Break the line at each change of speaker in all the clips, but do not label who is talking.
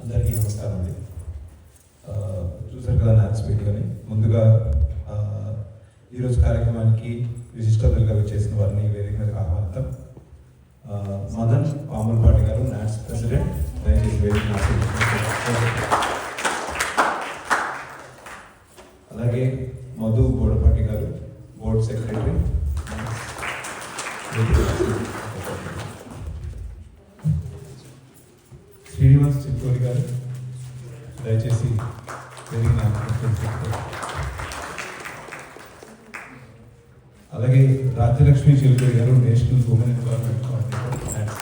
అందరికీ నమస్కారం అండి. చూసారు కదా న్యాట్స్ వీడియోని. ముందుగా ఈరోజు కార్యక్రమానికి విశిష్టతలుగా వచ్చేసిన వారిని వేదిక మీద ఆహ్వానిద్దాం. మదన్ పాములపాటి గారు, న్యాట్స్ ప్రెసిడెంట్, దయచేసి వేదిక. అలాగే మధు బోడపాటి గారు, బోర్డ్ సెక్రటరీ. శ్రీనివాస్ చిత్తూరి గారు, దయచేసి జరిగిన. అలాగే రాజ్యలక్ష్మి చిలుకూరి గారు, national women empowerment coordinator.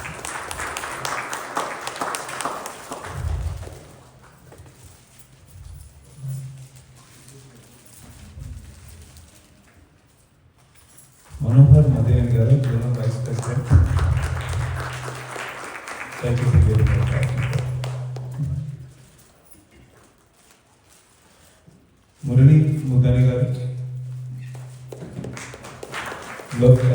Manohar Madevan గారు, జోనల్ వైస్ ప్రెసిడెంట్, దయచేసి. మురళీ ముద్దని గారు,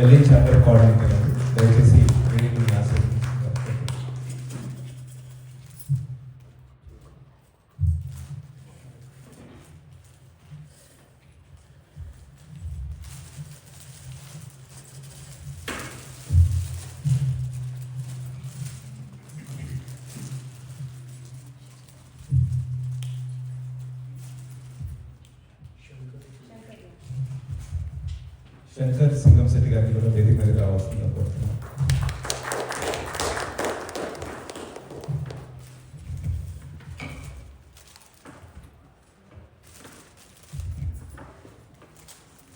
ఎల్ఏ చాప్టర్ కోఆర్డినేటర్ గారు, దయచేసి వేదికను ఆశీర్వదించారు. శంకర్ సింగం శెట్టి గారిని కూడా వేదిక మీద రావాల్సిందిగా కోరుతున్నాను.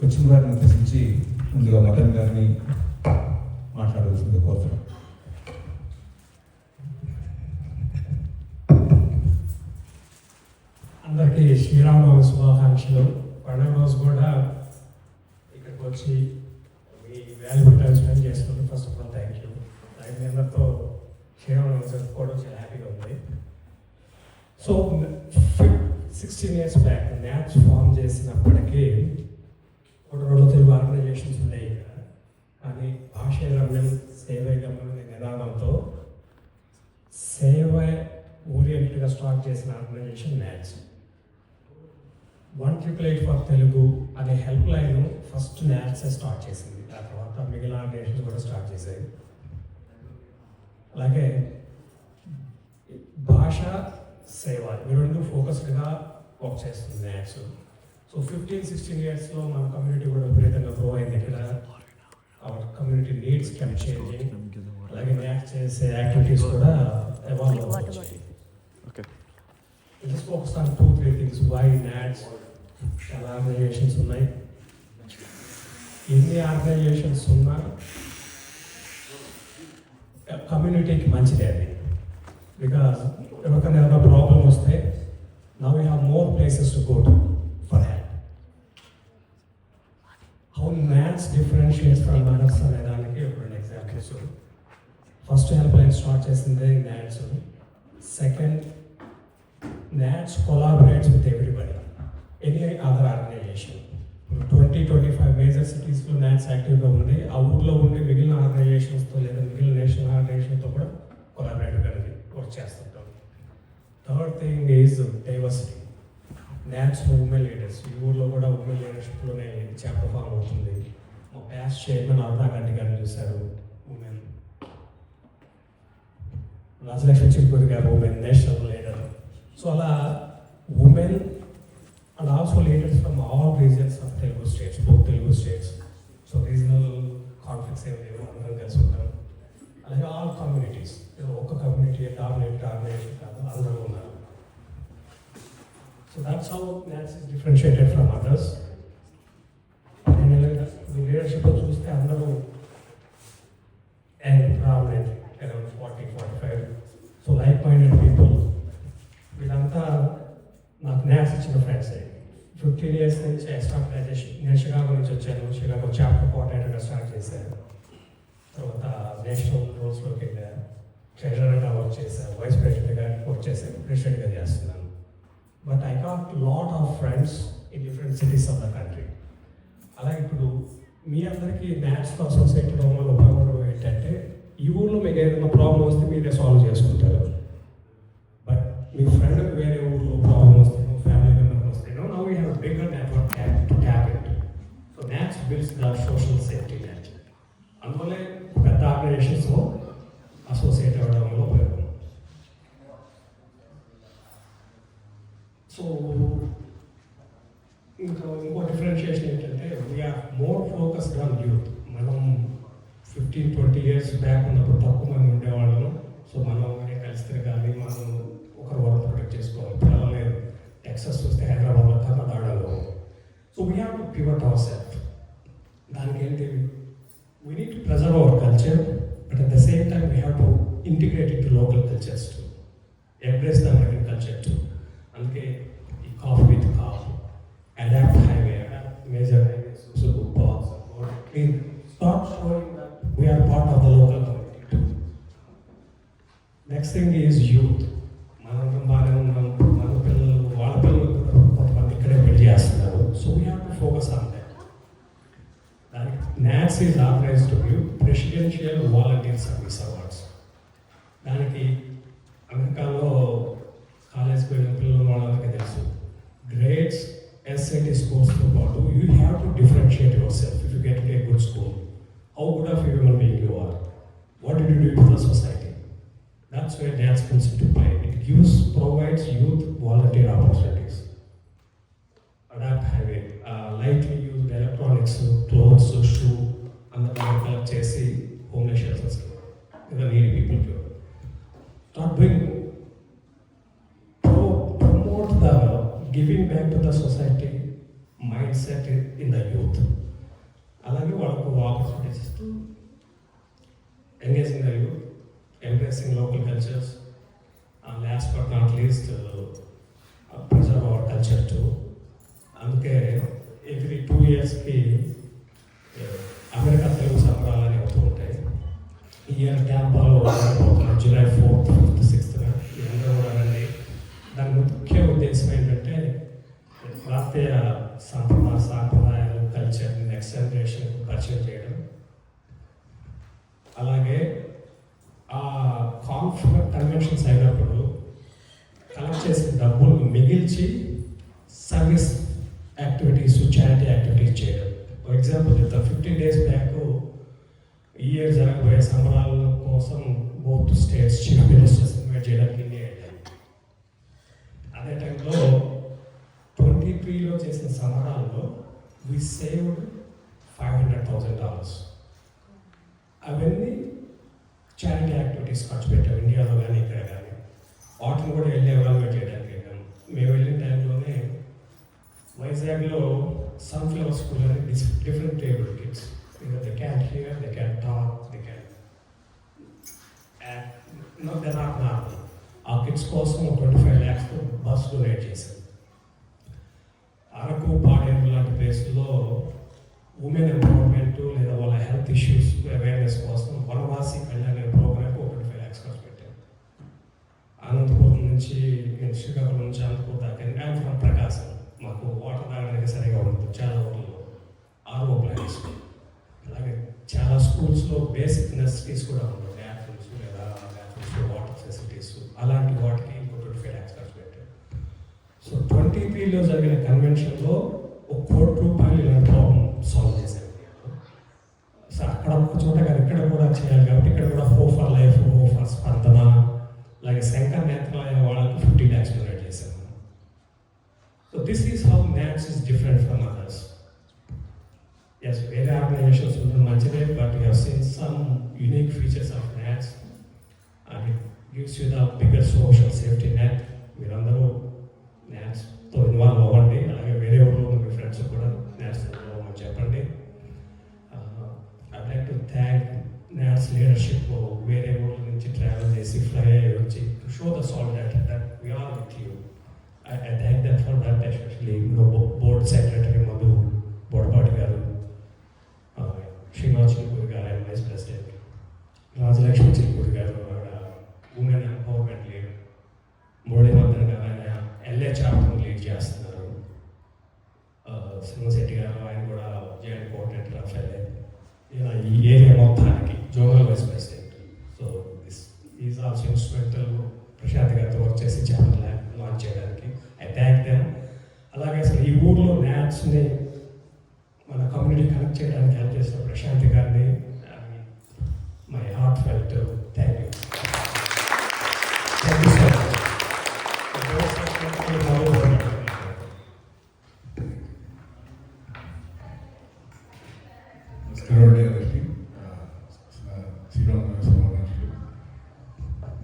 వచ్చిన వారిని ఉద్దేశించి ముందుగా మదన్ గారిని మాట్లాడవలసిందిగా కోరుతున్నాను.
అందరికీ శ్రీరామనవమి శుభాకాంక్షలు. పండుగ రోజు కూడా ఇక్కడికి వచ్చి మీ వాల్యుబుల్ టైం స్పెండ్ చేసుకుంటూ first of all thank you. మీ అందరితో శ్రీరామనవమి జరుపుకోవడం చాలా హ్యాపీగా ఉంది. So 16 years back NATS form చేసినప్పటికీ ఒక 2 తెలుగు ఆర్గనైజేషన్స్ ఉన్నాయి ఇక్కడ. కానీ భాషే గమ్యం సేవే గమ్యం అనే నినాదంతో సేవ ఓరియంటెడ్గా స్టార్ట్ చేసిన ఆర్గనైజేషన్ న్యాట్స్. 188 ఫర్ తెలుగు అనే హెల్ప్ లైన్ ఫస్ట్ న్యాట్స్ స్టార్ట్ చేసింది. ఆ తర్వాత మిగిలిన ఆర్గనైజేషన్స్ కూడా స్టార్ట్ చేశాయి. అలాగే భాష సేవ ఈ రెండు ఫోకస్డ్గా వర్క్ చేస్తుంది న్యాట్స్. సో 15-16 yearsలో మన కమ్యూనిటీ కూడా విపరీతంగా గ్రో అయింది. ఇక్కడ our community needs can changing. అలాగే న్యాట్స్ చేసే యాక్టివిటీస్ కూడా ఎవాల్వ్ అవుతాయి. Just focus on 2-3 things. Why NATS? చాలా ఆర్గనైజేషన్స్ ఉన్నాయి. ఎన్ని ఆర్గనైజేషన్స్ ఉన్నా కమ్యూనిటీకి మంచిదే అది. బికాస్ ఎవరికైనా ఏదైనా ప్రాబ్లం వస్తే now we have more places to go to for help. How NATS differentiates from others అనే దానికి ఒక 2 examples. First help line start చేసింది NATS. Second, NATS collaborates with everybody, any other organisation. 20-25 major సిటీస్లో NATS యాక్టివ్గా ఉంది. ఆ ఊర్లో ఉండి మిగిలిన ఆర్గనైజేషన్స్తో లేదా మిగిలిన నేషనల్ ఆర్గనైజేషన్తో కూడా కొలాబరేటివ్గా వర్క్ చేస్తుంటాం. Third thing is diversity. న్యాట్స్లో ఉమెన్ లీడర్స్, ఈ ఊర్లో కూడా ఉమెన్ లీడర్షిప్లోనే చాప్టర్ ఫామ్ అవుతుంది. మా ప్యాస్ట్ చైర్మన్ అరుణా గాంధీ గారిని చూశారు, ఉమెన్. రాజలక్ష్మి చిలుకూరి గారు ఉమెన్ నేషనల్ లీడర్. సో అలా women and also leaders from all regions of Telugu states, both Telugu states. So regional conflicts everywhere, అందరం కలిసి ఉంటాం. అలాగే ఆల్ కమ్యూనిటీస్, ఒక కమ్యూనిటీ డామినేట్ కాదు, అందరూ ఉన్నారు. So that's how NATS is differentiated from others. మీ లీడర్షిప్లో చూస్తే అందరూ and dominate around 40-45. So like minded people. వీళ్ళంతా నాకు న్యాట్స్ ఇచ్చిన ఫ్రెండ్సే. 15 years నుంచి ఎక్స్ట్రా ఆర్గనైజేషన్. నేను షికాగో నుంచి వచ్చాను. షికాగో చాప్టర్ కోఆర్డినేటర్గా స్టార్ట్ చేశాను. తర్వాత నేషనల్ రోల్స్లోకి వెళ్ళాను. ట్రెజరర్గా వర్క్ చేశాను, వైస్ ప్రెసిడెంట్గా వర్క్ చేశాను, ప్రెసిడెంట్గా చేస్తున్నాను. But I got lot of friends in different cities of the country. అలాగే ఇప్పుడు మీ అందరికీ న్యాట్స్తో అసోసియేటెడ్ అవ్వడం వల్ల ఉపయోగపడడం ఏంటంటే, ఈ ఊళ్ళో మీకు ఏదైనా ప్రాబ్లం వస్తే మీరే సాల్వ్ చేసుకుంటారు. బట్ మీ ఫ్రెండ్కి వేరే ఊళ్ళో ప్రాబ్లమ్ వస్తేనో ఫ్యామిలీ మెంబర్కి వస్తేనో now we have bigger network to tap it. So NATS builds the social safety net. అందువల్లే పెద్ద ఆర్గనైజేషన్స్లో అసోసియేట్ అవ్వడం వల్ల ఉపయోగం. సో ఇంకో డిఫరెన్షియేషన్ ఏంటంటే we are more focused on youth. మనం 15-20 years బ్యాక్ ఉన్నప్పుడు తక్కువ మంది ఉండేవాళ్ళం. సో మనం కలిసి తిరగాలి, మనం ఒకరు వరకు ప్రొటెక్ట్ చేసుకోవాలి. ఇప్పుడు అలా లేదు. టెక్సస్ చూస్తే హైదరాబాద్లో కన్నా దాడలో. So we have to pivot our self. దానికి ఏంటి, we need to preserve our culture, but at the same time we have to integrate in to local cultures to embrace the American culture too. అందుకే ఈ coffee with cop, adopt highway, adopt major highways, so box start showing that we are part of the local community too. Next thing is youth. మనం బాగానే ఉన్నాం, మన పిల్లలు వాళ్ళ పిల్లలు కూడా కొంతమంది ఇక్కడే పెళ్లి చేస్తున్నారు. So we have to focus on that. దానికి NATS is organised to give presidential volunteer service awards. దానికి అమెరికాలో కాలేజ్కి వెళ్ళిన పిల్లలు వాళ్ళకి తెలుసు, గ్రేడ్స్ SAT స్కోర్స్తో పాటు you have to differentiate your self if you get a good school. How good of a human being you are. What did you do to the society? That's where NATS comes into play. It provides youth volunteer opportunities. Adapt highway, lightly used electronics, clothes, shoe, and the collect chesi homeless shelters. The needy people to start doing, promote the giving back to the society mindset in the youth. అలాగే వాళ్ళకు opportunities ఇస్తూ engaging the youth, embracing local cultures, last but not least preserve our culture too. అందుకే every 2 yearsకి America Telugu సంబరాలని అవుతూ ఉంటాయి. ఈ year క్యాంపాలో పోతున్నారు July 4th, 5th, 6th ఇదంతా కూడా రండి. దాని ముఖ్య ఉద్దేశం ఏంటంటే భారతీయ సాంప్రదాయాలు, కల్చర్ని నెక్స్ట్ జనరేషన్ పరిచయం చేయడం. అలాగే ఆ కన్వెన్షన్స్ అయినప్పుడు కలెక్ట్ చేసిన డబ్బులు మిగిల్చి సర్వీస్ యాక్టివిటీస్, చారిటీ యాక్టివిటీస్ చేయడం. ఫర్ ఎగ్జాంపుల్ చెప్తా, 15 days బ్యాక్ ఈ ఇయర్ జరగబోయే సంబరాల కోసం both states chief ministers invite చేయడానికి ఇండియా వెళ్ళాను. అదే టైంలో 23లో చేసిన సంబరాల్లో we saved $500,000. అవన్నీ చారిటీ యాక్టివిటీస్ ఖర్చు పెట్టాము, ఇండియాలో కానీ ఇక్కడ కానీ. వాటిని కూడా వెళ్ళి ఎవాల్యుయేట్ చేయడానికి వెళ్ళాము. మేము వెళ్ళిన టైంలోనే వైజాగ్లో సన్ఫ్లవర్ స్కూల్ అని different table kids, they can here, they can talk, they can they not normal. ఆ కిడ్స్ కోసం 25 lakhs బస్ డొనేట్ చేశారు. అరకు, పాడేరు లాంటి ప్లేస్లో ఉమెన్ ఎంపవర్మెంట్ లేదా వాళ్ళ హెల్త్ ఇష్యూస్ అవేర్నెస్ కోసం వనవాసి కళ్యాణ్ అనే ప్రోగ్రామ్కి 25 lakhs ఖర్చు పెట్టాను. అనంతపురం నుంచి, శ్రీకాకుళం నుంచి అనంతపురం దాకా, అండ్ ఫ్రమ్ ప్రకాశం మాకు వాటర్ తాగడానికి సరిగా ఉంటుంది చాలా ఊళ్ళలో, RO ప్లాంట్స్. అలాగే చాలా స్కూల్స్లో బేసిక్ నెసెసిటీస్ కూడా ఉంటాయి, బ్యాథ్రూమ్స్ లేదా వాటర్ ఫెసిలిటీస్. అలాంటి వాటికి 25 lakhs ఖర్చు పెట్టాను. సో 23లో జరిగిన కన్వెన్షన్లో ₹1 కోటి ఇలాంటి ప్రాబ్లం సాల్వ్ చేశారు. సో అక్కడ ఒక చోట కాదు, ఇక్కడ కూడా చేయాలి కాబట్టి ఇక్కడ కూడా hope for life, hope for Spandana, అలాగే శంకర్ నేత్రాలయ వాళ్ళకి 50 lakhs డొనేట్ చేశాము. So this is how NATS is different from others. Yes, వేరే ఆర్గనైజేషన్స్ ఉండడం మంచిదే, but you have seen some unique features of NATS and it gives you the bigger social safety net. మీరందరూ NATSతో involve అవ్వండి. అలాగే వేరే ఊళ్ళో మీ ఫ్రెండ్స్ కూడా NATS ఇన్వాల్వ్ అవ్వమని చెప్పండి. I'd like to thank NATS leadership. వేరే ఊళ్ళ నుంచి ట్రావెల్ చేసి ఫ్లై అయ్యి వచ్చి to show the solidarity that we are with you. I thank them for that, especially board secretary Madhu Bodapati garu, Srinivas Chilkuri garu, I am vice president, Rajalakshmi Chilkuri garu, women empowerment lead, Muralivardan garu LA chapter lead చేస్తున్నారు. శ్రీనివాస్ రెడ్డి గారు ఆయన కూడా joint coordinator of LA. ఈ area మొత్తానికి zonal vice president. So this is also instrumental. Prashanth గారితో work చేసి చాలా నాట్స్ని మన కమ్యూనిటీ కనెక్ట్ చేయడానికి హెల్ప్ చేసిన ప్రశాంతి గారిని my heart felt thank you so much.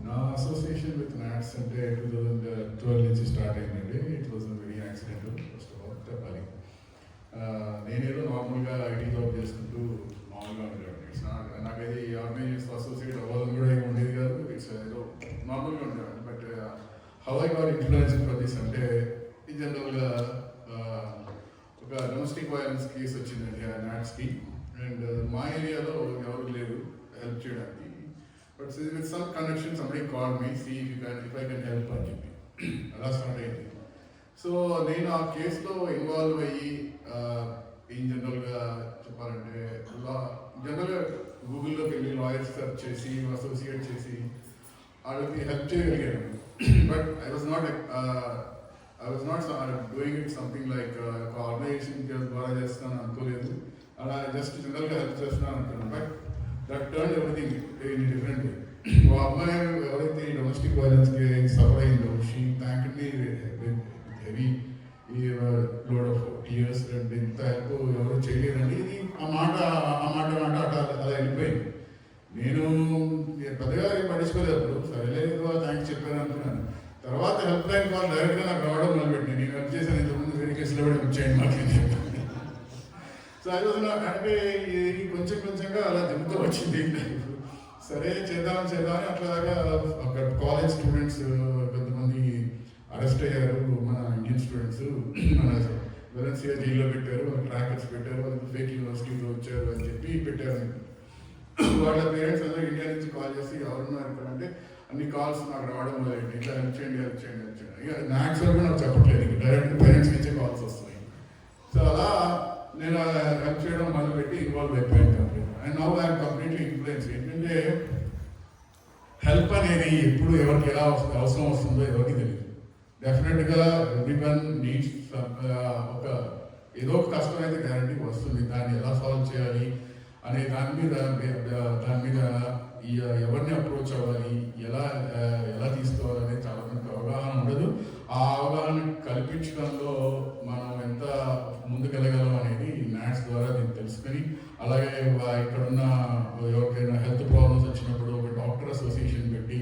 నా అసోసియేషన్ విత్ నాట్స్ అంటే 2012 నుంచి స్టార్ట్ అయిందండి. It was very accidental first of all చెప్పాలి. నేనేదో నార్మల్గా ఐటీ జాబ్ చేసుకుంటూ మామూలుగా ఉండేవాడిని. ఇట్స్ నాట్ నాకైతే ఈ ఆర్గనైజేషన్ అసోసియేట్ అవ్వాలని కూడా ఏమి ఉండేది కాదు. ఇట్స్ ఏదో నార్మల్గా ఉండేవాడిని. But how I got influence for this అంటే ఈ జనరల్గా ఒక డొమెస్టిక్ వైలెన్స్ కేసు వచ్చిందండి ఆ నాట్స్కి. అండ్ మా ఏరియాలో ఎవరు లేరు హెల్ప్ చేయడానికి. But with some connection somebody call me see if I can help అని చెప్పి అలా స్టార్ట్ అయింది. సో నేను ఆ కేసులో ఇన్వాల్వ్ అయ్యి ఇన్ జనరల్గా చెప్పాలంటే జనరల్గా గూగుల్లోకి వెళ్ళి లాయర్స్ సెర్చ్ చేసి అసోసియేట్ చేసి వాళ్ళకి హెల్ప్ చేయగలిగాను. But I was not doing it something like ఒక ఆర్గనైజేషన్ ద్వారా చేస్తాను అనుకోలేదు. అలా జస్ట్ జనరల్గా హెల్ప్ చేస్తున్నాను అనుకున్నాను. But that turn everything in different way. మా అమ్మాయి ఎవరైతే డొమెస్టిక్ వైలెన్స్కి సఫర్ అయిందో she thank me heavy load of tears. And ఇంత హెల్ప్ ఎవరు చేయలేదండి. ఇది ఆ మాట అలా వెళ్ళిపోయింది. నేను పెద్దగా ఏం పట్టించుకోలేదు. సరేలే ఏదో థ్యాంక్స్ చెప్పాను అనుకున్నాను. తర్వాత హెల్ప్ లైన్ కాల్ డైరెక్ట్గా నాకు రావడం మొదలుపెట్టింది. నేను హెల్ప్ చేశాను, ఇంతకుముందు వేరే కేసులో కూడా వచ్చాయండి మాకు. సో అది రోజు నాకు అంటే కొంచెం కొంచెంగా అలా దిగుతూ వచ్చింది. సరే చేద్దామని అట్లాగా అక్కడ కాలేజ్ స్టూడెంట్స్ కొంతమంది అరెస్ట్ అయ్యారు. మన ఇండియన్ స్టూడెంట్స్ మన వెలెన్సియా జైల్లో పెట్టారు. వాళ్ళు ట్రాకర్స్ పెట్టారు. వాళ్ళు ఫేక్ యూనివర్సిటీలో వచ్చారు అని చెప్పి పెట్టారు. వాళ్ళ పేరెంట్స్ అందరూ ఇండియా నుంచి కాల్ చేసి ఎవరున్నారు ఇక్కడ అంటే అన్ని కాల్స్ నాకు రావడం మొదలైంది. ఇట్లా హెల్ప్ చేయండి. ఇక నా యాక్చువల్గా నాకు చెప్పట్లేదు, డైరెక్ట్ పేరెంట్స్ నుంచే కాల్స్ వస్తాయి. సో అలా నేను హెల్ప్ చేయడం మొదలుపెట్టి ఇన్వాల్వ్ అయిపోయాను complete. And now I'm completely influence. ఏంటంటే హెల్ప్ అనేది ఎప్పుడు ఎవరికి ఎలా అవసరం వస్తుందో ఎవరికి తెలియదు. డెఫినెట్గా ఎవ్రీవన్ నీడ్స్ ఒక ఏదో ఒక కష్టం అయితే గ్యారంటీ వస్తుంది. దాన్ని ఎలా సాల్వ్ చేయాలి అనే దాని మీద ఎవరిని అప్రోచ్ అవ్వాలి, ఎలా తీసుకోవాలనేది చాలా మందికి అవగాహన ఉండదు. ఆ అవగాహన కల్పించడంలో మనం ఎంత ముందుకెళ్ళగలం అనేది నాట్స్ ద్వారా నేను తెలుసుకొని, అలాగే ఇక్కడున్న ఎవరికైనా హెల్త్ ప్రాబ్లమ్స్ వచ్చినప్పుడు ఒక డాక్టర్ అసోసియేషన్ పెట్టి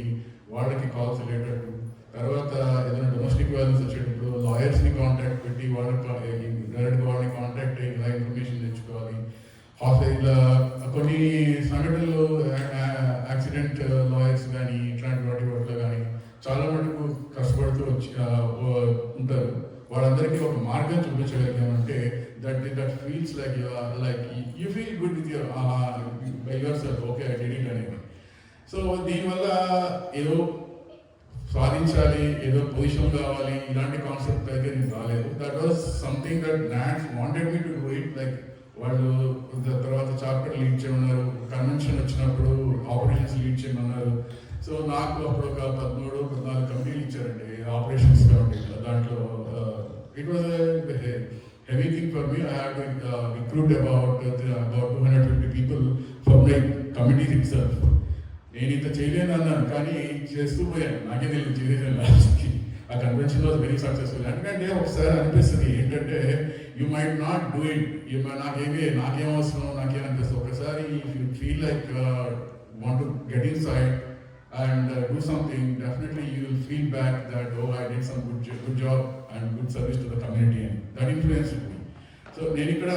వాళ్ళకి కాల్స్ వెళ్ళేటట్టు, తర్వాత ఏదైనా డొమెస్టిక్ వైలెన్స్ వచ్చేటప్పుడు లాయర్స్ని కాంటాక్ట్ పెట్టి డైరెక్ట్గా వాళ్ళని కాంటాక్ట్ అయ్యి ఇలా ఇన్ఫర్మేషన్ తెచ్చుకోవాలి. ఇలా కొన్ని సంఘటనలు యాక్సిడెంట్ లాయర్స్ కానీ ఇట్లాంటి వాటిలో కానీ చాలా మటుకు కష్టపడుతూ ఉంటారు. వాళ్ళందరికీ ఒక మార్గం చూపించగలిగామంటే that feels like you feel good with your self. Okay I did it అనేది. సో దీనివల్ల ఏదో సాధించాలి, ఏదో పొజిషన్ కావాలి ఇలాంటి కాన్సెప్ట్ అయితే నేను రాలేదు. That was something that NATS wanted me to do it. Like వాళ్ళు తర్వాత చాప్టర్ లీడ్ చేయమన్నారు, కన్వెన్షన్ వచ్చినప్పుడు ఆపరేషన్స్ లీడ్ చేయమన్నారు. సో నాకు అప్పుడు ఒక 13-14 కంపెనీలు ఇచ్చారండి ఆపరేషన్స్ కాబట్టి. దాంట్లో it was heavy thing for me. I have to recruit about 250 people from my committees itself. నేను ఇంత చేయలేను అన్నాను, కానీ చేస్తూ పోయాను. నాకే తెలియదు చేయలేదు లాస్ట్కి. ఆ కన్వెన్షన్ వాజ్ వెరీ సక్సెస్ఫుల్. ఎందుకంటే ఒకసారి అనిపిస్తుంది ఏంటంటే you might not do it, నాకేం అవసరం నాకేమనిపిస్తుంది. ఒకసారి if you feel like want to get in side and do something, definitely you will feel back that I did some good job and good service to the community, and that influenced me. So నేను ఇక్కడ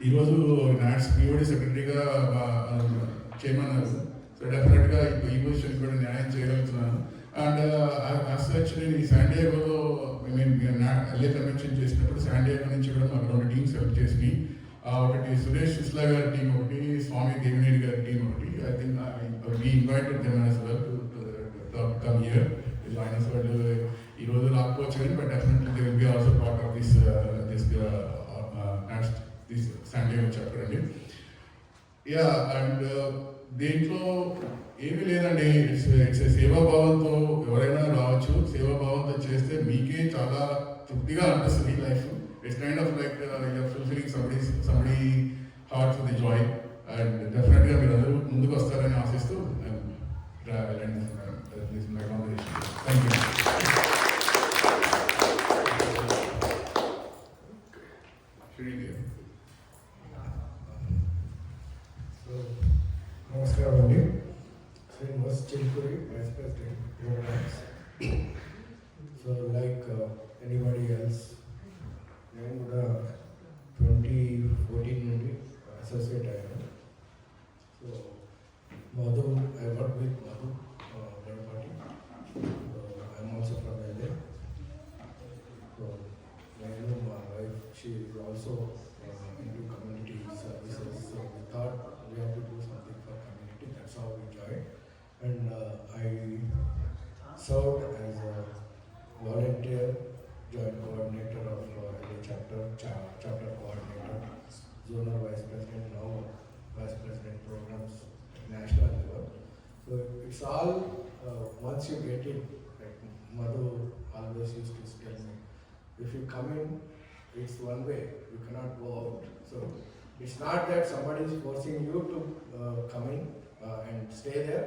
ఈరోజు NATS POD సెక్రటరీగా చేయమన్నారు. So డెఫినెట్గా ఈ position కూడా న్యాయం చేయగలుగుతున్నాను. అండ్ యాజ్ సచ్ నేను ఈ శాండియాగోలో ఎల్ఏ కన్వెన్షన్ చేసినప్పుడు శాండియాగో నుంచి కూడా మాకు 2 టీమ్స్ హెల్ప్ చేసి, ఒకటి సురేష్ శుస్లా గారి టీం ఒకటి, స్వామి దేవినేని గారి టీం ఒకటి. I think we invited them as well to come here to join us. But ఈ రోజు రాకపోవచ్చు, but definitely they will be also part of this Sandiago chapter అండి. యా అండ్ దీంట్లో ఏమీ లేదండి. ఇట్స్ సేవాభావంతో ఎవరైనా రావచ్చు. సేవాభావంతో చేస్తే మీకే చాలా తృప్తిగా అనిపిస్తుంది life. It's kind of like you're fulfilling somebody heart with the joy. And definitely మీరందరూ ముందుకు వస్తారని ఆశిస్తూ థ్యాంక్ యూ.
So, నమస్కారం అండి. Srinivas Chilkuri, vice president programs. So like anybody else, నేను కూడా 2014 నుండి అసోసియేట్ అయ్యాను. So Madhu, I work with Madhu Ganapathi. I'm also from LA. So నేను, మా wife, she is also into community services. So we thought we have to do something for community. That's how we joined. And I served as a volunteer, joint coordinator of LA chapter, chapter coordinator, zonal vice president, now vice president programs at national level. So it's all, once you get it, like Madhu always used to tell me, if you come in, it's one way, you cannot go out. So it's not that somebody is forcing you to come in and stay there.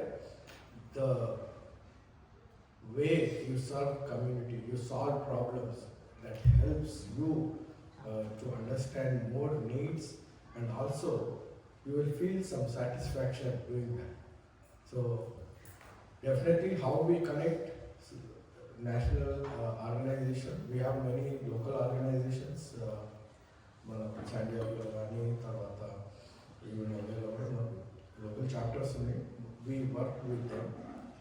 The way you serve community, you solve problems, that helps you to understand more needs, and also you will feel some satisfaction doing that. So definitely how we connect national organization, we have many local organizations, మన చాండియాలో కానీ తర్వాత even అవేలో కూడా మనకు local chapters ఉన్నాయి. We work with them.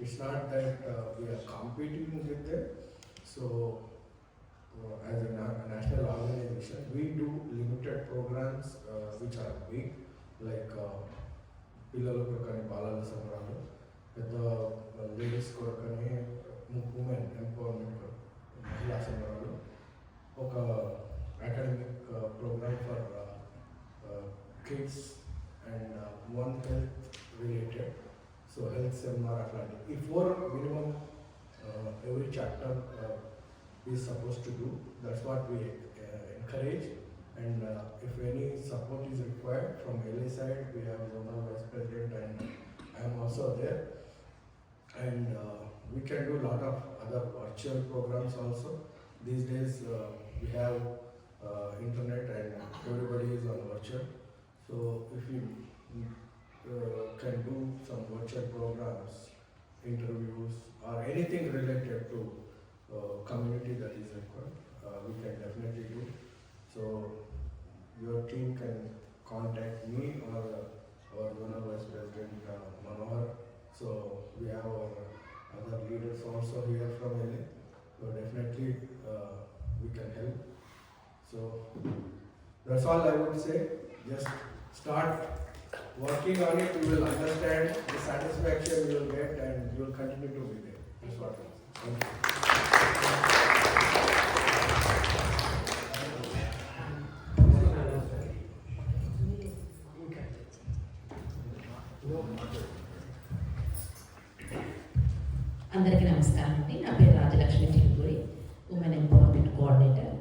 It's not that we are competing with them. So as a national organization we do limited programs which are big, like పిల్లల కొరకని బాలల సంబరాలు, పెద్ద లేడీస్ కొరకని ఉమెన్ ఎంపవర్మెంట్ మహిళా సంబరాలు, ఒక academic program for kids, and one health related, so health seminar atlantic. If 4 minimum every chapter is supposed to do, that's what we encourage. And if any support is required from LA side, we have zonal vice president and I am also there. And we can do a lot of other virtual programs also. These days we have internet and everybody is on virtual. So if you can do some virtual programs, interviews or anything related to community that is required, we can definitely do. So your team can contact me or our zonal vice president Manohar. So we have our other leaders also here from LA. So definitely we can help. So that's all I would say. Just start working on it. You will understand the satisfaction you will get, and you will continue to be there. That's what I say. Thank you.
అందరికీ నమస్కారం అండి. నా పేరు Rajalakshmi Chilukuri, women empowerment coordinator.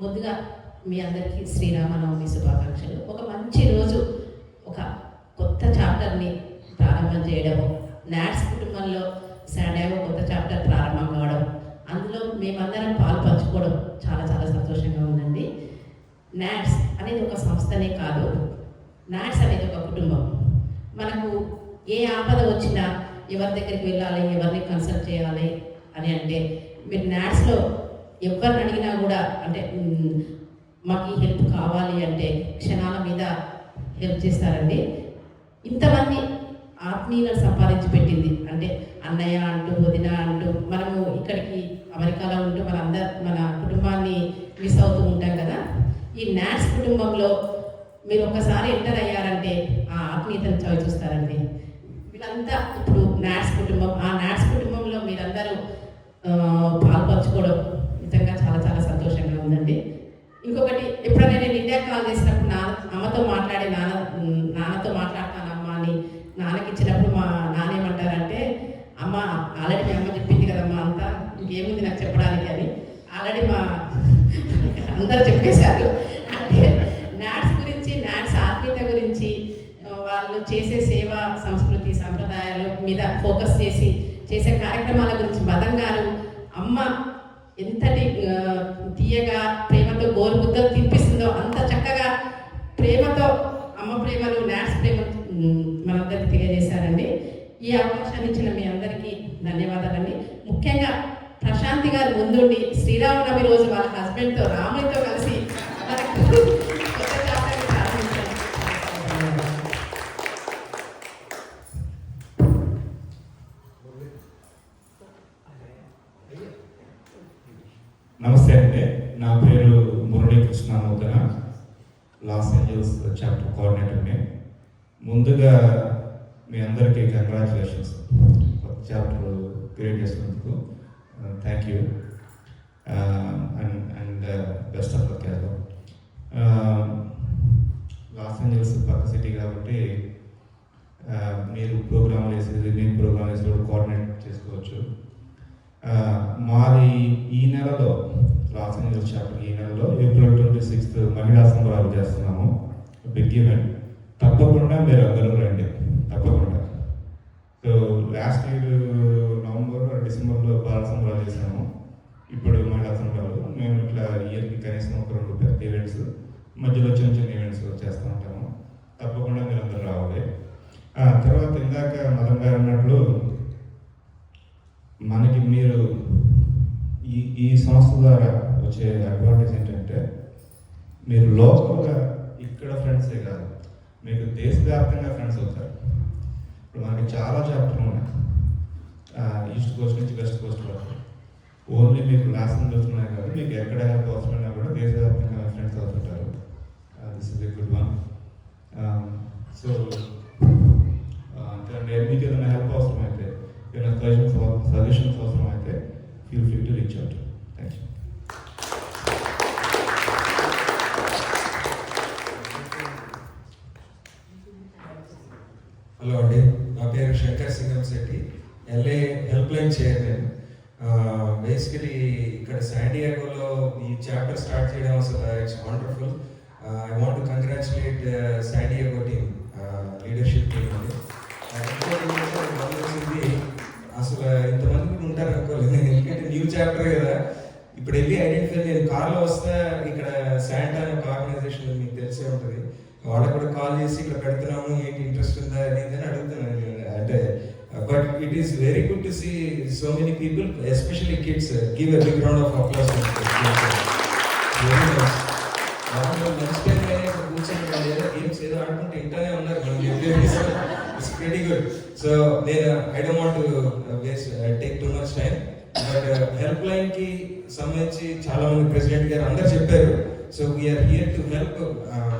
ముందుగా మీ అందరికీ శ్రీరామనవమి శుభాకాంక్షలు. ఒక మంచి రోజు, ఒక కొత్త చాప్టర్ని ప్రారంభం చేయడము, నాట్స్ కుటుంబంలో శాండియాగో కొత్త చాప్టర్ ప్రారంభం కావడం, అందులో మేమందరం పాలు పంచుకోవడం చాలా చాలా సంతోషంగా ఉందండి. నాట్స్ అనేది ఒక సంస్థనే కాదు, నాట్స్ అనేది ఒక కుటుంబం. మనకు ఏ ఆపద వచ్చినా ఎవరి దగ్గరికి వెళ్ళాలి, ఎవరిని కన్సల్ట్ చేయాలి అని అంటే, మీరు నాట్స్లో ఎవరిని అడిగినా కూడా, అంటే మాకు ఈ హెల్ప్ కావాలి అంటే క్షణాల మీద హెల్ప్ చేస్తారండి. ఇంతమంది ఆత్మీయులను సంపాదించి పెట్టింది అంటే అన్నయ్య అంటూ, వదిన అంటూ, మనము ఇక్కడికి అమెరికాలో ఉంటూ మన కుటుంబాన్ని మిస్ అవుతూ ఉంటాం కదా. ఈ నాట్స్ కుటుంబంలో మీరు ఒక్కసారి ఎంటర్ అయ్యారంటే ఆ ఆత్మీయతను చవి చూస్తారండి. వీళ్ళంతా ఇప్పుడు నాట్స్ కుటుంబం, ఆ నాట్స్ కుటుంబంలో మీరందరూ పాల్పంచుకోవడం నిజంగా చాలా చాలా సంతోషంగా ఉందండి. ఇంకొకటి, ఎప్పుడైనా నేను ఇండియా కాల్ చేసినప్పుడు అమ్మతో మాట్లాడి నాన్నతో మాట్లాడతానమ్మా అని నాన్నకి ఇచ్చినప్పుడు మా నాన్న ఏమంటారంటే, అమ్మ ఆల్రెడీ మీ అమ్మ చెప్పింది కదమ్మా, అంతా ఇంకేముంది నాకు చెప్పడానికి అని. ఆల్రెడీ మా అందరూ చెప్పేశారు. అంటే నాట్స్ గురించి, నాట్స్ ఆత్మీయత గురించి, వాళ్ళు చేసే సేవా సంస్కృతి సంప్రదాయాల మీద ఫోకస్ చేసి చేసే కార్యక్రమాల గురించి మదన్ గారు అమ్మ ఎంతటి తీయగా ప్రేమతో గోరు ముద్దలు తినిపిస్తుందో అంత చక్కగా ప్రేమతో అమ్మ ప్రేమను, నాట్స్ ప్రేమ మనందరికీ తెలియజేశారండి. ఈ అవకాశాన్ని ఇచ్చిన మీ అందరికీ ధన్యవాదాలండి. ముఖ్యంగా ప్రశాంతి గారు ముందుండి శ్రీరామనవమి రోజు వాళ్ళ హస్బెండ్తో రాముడితో కలిసి
నమస్తే అండి, నా పేరు మురళీ కృష్ణ నూతన, లాస్ ఏంజల్స్ చాప్టర్ కోఆర్డినేటర్ని. ముందుగా మీ అందరికీ కంగ్రాచులేషన్స్, కొత్త చాప్టర్ క్రియేట్ చేసినందుకు thank you and best of luck. Los Angeles పక్క సిటీ కాబట్టి మీరు ప్రోగ్రామ్ వేసేది, నేను ప్రోగ్రామ్ వేసి కూడా కోఆర్డినేట్ చేసుకోవచ్చు. మాది ఈ నెలలో లాస్ ఏంజల్స్ చాప్టర్ ఈ నెలలో ఏప్రిల్ 26th మహిళా సంబరాలు చేస్తున్నాము, బిగ్ ఈవెంట్. తప్పకుండా మీరు అందరూ రండి, తప్పకుండా. సో లాస్ట్ ఇయర్ నవంబర్ డిసెంబర్లో బాల సంబరాలు చేసాము, ఇప్పుడు మహిళా సంబరాలు. మేము ఇట్లా ఇయర్కి కనీసం ఒక 2 పెద్ద ఈవెంట్స్, మధ్యలో చిన్న చిన్న ఈవెంట్స్ చేస్తూ ఉంటాము. తప్పకుండా మీరు అందరూ రావాలి. తర్వాత ఇందాక మదన్ గారు అన్నట్లు మనకి మీరు ఈ సంస్థ ద్వారా వచ్చే అడ్వాంటేజ్ ఏంటంటే మీరు లోకల్గా ఇక్కడ ఫ్రెండ్సే కాదు, మీకు దేశవ్యాప్తంగా ఫ్రెండ్స్ అవుతారు. ఇప్పుడు మనకి చాలా చాప్టర్లు ఉన్నాయి, ఈస్ట్ కోస్ట్ నుంచి వెస్ట్ కోస్ట్ వరకు. ఓన్లీ మీకు లాస్ట్ చూస్తున్నాయి కాదు, మీకు ఎక్కడైనా అవసరమైనా కూడా దేశవ్యాప్తంగా ఫ్రెండ్స్ అవుతుంటారు. This is a good one. So మీకు ఏదైనా హెల్ప్ అవసరమైతే, ఏదైనా సజెషన్స్ అవసరం అయితే feel free to reach out. Thank you.
Hello అండి, నా పేరు Shankar Singam Shetty, LA help line chairman. Basically ఇక్కడ శాండియాగోలో ఈ చాప్టర్ స్టార్ట్ చేయడం అసలు it's wonderful. I want to congratulate San Diego team, leadership team అండి. అసలు ఇంతమంది ఉంటారు అనుకోలేదు, ఎందుకంటే న్యూ చాప్టర్ కదా. ఇప్పుడు వెళ్ళి ఐడెంటిఫై, నేను కార్లో వస్తే ఇక్కడ శాంటా అనే ఒక ఆర్గనైజేషన్ మీకు తెలిసే ఉంటుంది, వాళ్ళకి కూడా కాల్ చేసి ఇక్కడ పెడుతున్నాము, ఏంటి ఇంట్రెస్ట్ ఉందా అనేది అని అడుగుతున్నాను. అంటే but it is very good to see so many people, especially kids. Give a big round of applause. మంచి టైం కూర్చొని వాళ్ళు ఏదో గేమ్స్ ఏదో ఆడుకుంటే ఇంటనే ఉన్నారు, ఇట్స్ వెరీ గుడ్. సో నేను I don't want to waste take too much time, but help line కి సంబంధించి చాలా మంది ప్రెసిడెంట్ గారు అందరు చెప్పారు. So we are here to help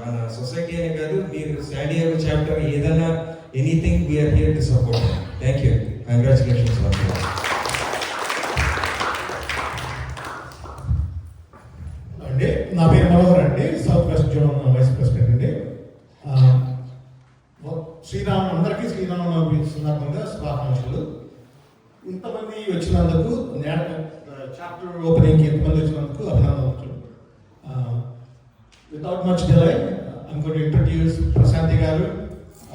మన సొసైటీ అనే కాదు, మీరు శాండియాగో చాప్టర్ ఏదైనా anything we are here to support. Thank you, congratulations.
అండి, నా పేరు మనోహర్ అండి, south west zone vice president అండి. అందరికీ శ్రీరామనవమి సందర్భంగా శుభాకాంక్షలు. ఇంతమంది వచ్చినందుకు, చాప్టర్ ఓపెనింగ్కి ఇంతమంది వచ్చినందుకు అభినందనలు. Without much delay, I'm going to introduce Prasanthi garu,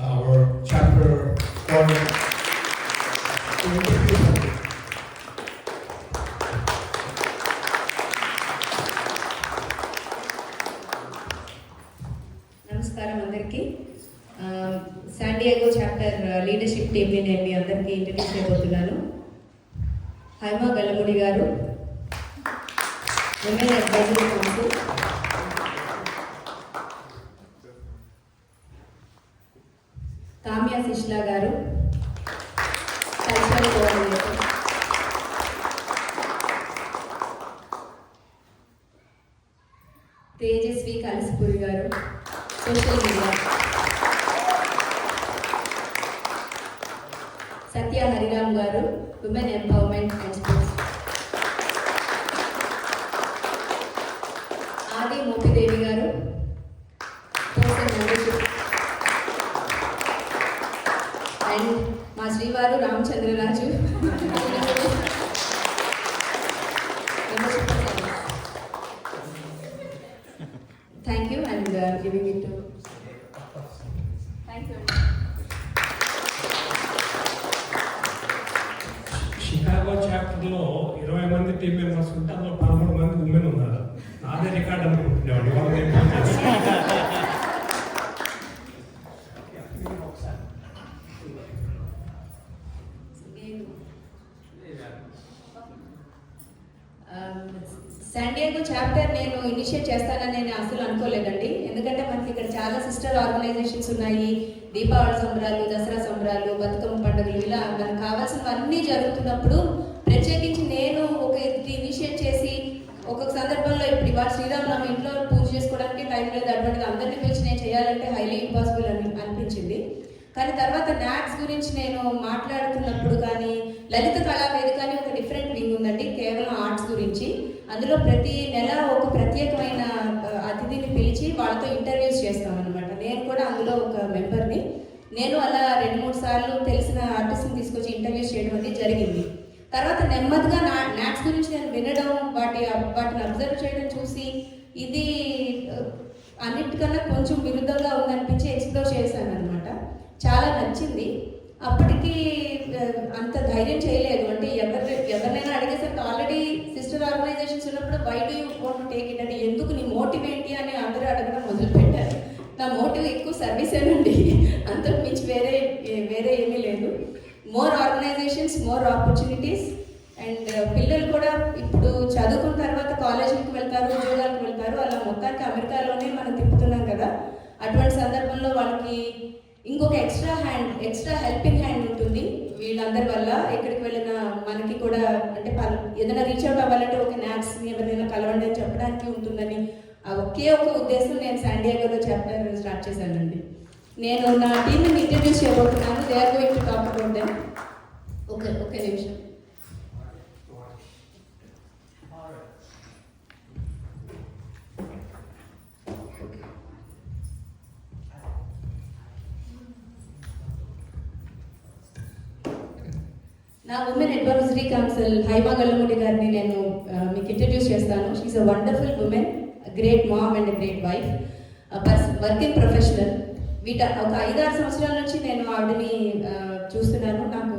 our chapter coordinator.
నమస్కారం అందరికీ. శాండియాగో చాప్టర్ లీడర్షిప్ టీమ్ని నేను మీ అందరికీ ఇంట్రడ్యూస్ చేయబోతున్నాను. హైమా గల్లముడి గారు, women advisory council. Kamya Sishla గారు, కల్చరల్ కోఆర్డినేటర్. తేజస్వి కలిసిపూరి గారు, సోషల్ మీడియా. సత్య హరిరామ్ గారు, ఉమెన్ ఎంపవర్మెంట్ అండ్ స్పోర్ట్స్. ఆది మోపిదేవి గారు, సోషల్ మెంబర్షిప్. అండ్ మా శ్రీవారు Ramachandra Raju, giving it to. Thank you.
Chicago చాప్టర్లో 20 మంది టీం మెంబర్స్ ఉంటే అందులో 13 మంది ఉమెన్ ఉన్నారు. నాదే రికార్డ్ అనుకుంటున్నాడు. ఇవాళ నేను ఫోన్ చేశాను.
శాండియాగో చాప్టర్ నేను ఇనిషియేట్ చేస్తానని నేను అసలు అనుకోలేదండి. ఎందుకంటే మనకి ఇక్కడ చాలా సిస్టర్ ఆర్గనైజేషన్స్ ఉన్నాయి. దీపావళి సంబరాలు, దసరా సంబరాలు, బతుకమ్మ పండుగలు, ఇలా మనకు కావాల్సినవన్నీ జరుగుతున్నప్పుడు ప్రత్యేకించి నేను ఒక ఇనిషియేట్ చేసి ఒక్కొక్క సందర్భంలో ఇప్పుడు ఇవాళ శ్రీరామనవమి ఇంట్లో పూజ చేసుకోవడానికి టైం లేదు, అటువంటిది అందరినీ పిలిచి నేను చేయాలంటే హైలీ ఇంపాసిబుల్ అని అనిపించింది. కానీ తర్వాత నాట్స్ గురించి నేను మాట్లాడుతున్నప్పుడు కానీ లలిత కళావేదిక అని ఒక డిఫరెంట్ వింగ్ ఉందండి, కేవలం ఆర్ట్స్ గురించి. అందులో ప్రతి నెల ఒక ప్రత్యేకమైన అతిథిని పిలిచి వాళ్ళతో ఇంటర్వ్యూస్ చేస్తాం అనమాట. నేను కూడా అందులో ఒక మెంబర్ని. నేను అలా 2-3 సార్లు తెలిసిన ఆర్టిస్ట్ని తీసుకొచ్చి ఇంటర్వ్యూస్ చేయడం అనేది జరిగింది. తర్వాత నెమ్మదిగా నాట్స్ గురించి నేను వినడం, వాటిని అబ్జర్వ్ చేయడం చూసి ఇది అన్నిటికన్నా కొంచెం విరుద్ధంగా ఉందనిపించి ఎక్స్ప్లోర్ చేశాను అనమాట. చాలా నచ్చింది. అప్పటికి అంత ధైర్యం చేయలేదు. అంటే ఎవరినైనా అడిగేసరికి ఆల్రెడీ సిస్టర్ ఆర్గనైజేషన్స్ ఉన్నప్పుడు why do you want to take it అంటే ఎందుకు నీ మోటివ్ ఏంటి అని అందరూ అడగడం మొదలుపెట్టారు. నా మోటివ్ ఎక్కువ సర్వీసేనండి, అంతకు మించి వేరే ఏమీ లేదు. More organizations, more opportunities. And పిల్లలు కూడా ఇప్పుడు చదువుకున్న తర్వాత కాలేజీకి వెళ్తారు, ఉద్యోగాలకు వెళ్తారు. అలా మొత్తానికి అమెరికాలోనే మనం తిప్పుతున్నాం కదా. అటువంటి సందర్భంలో వాళ్ళకి ఇంకొక ఎక్స్ట్రా హెల్పింగ్ హ్యాండ్ ఉంటుంది వీళ్ళందరి వల్ల. ఎక్కడికి వెళ్ళినా మనకి కూడా అంటే ఏదైనా రీచ్ అవుట్ అవ్వాలంటే ఒక నాట్స్ని ఎవరైనా కలవండి అని చెప్పడానికి ఉంటుందని ఒకే ఒక ఉద్దేశం నేను శాండియాగోలో చాప్టర్ స్టార్ట్ చేశానండి. నేను నా టీంని ఇంట్రడ్యూస్ చేయబోతున్నాను. They are going to talk about them. ఒక నిమిషం. నా women advisory council Haima Gallamudi గారిని నేను మీకు ఇంట్రడ్యూస్ చేస్తాను. She's a wonderful women, great mom and great wife, working professional. ఒక 5-6 సంవత్సరాల నుంచి నేను ఆవిడని చూస్తున్నాను. నాకు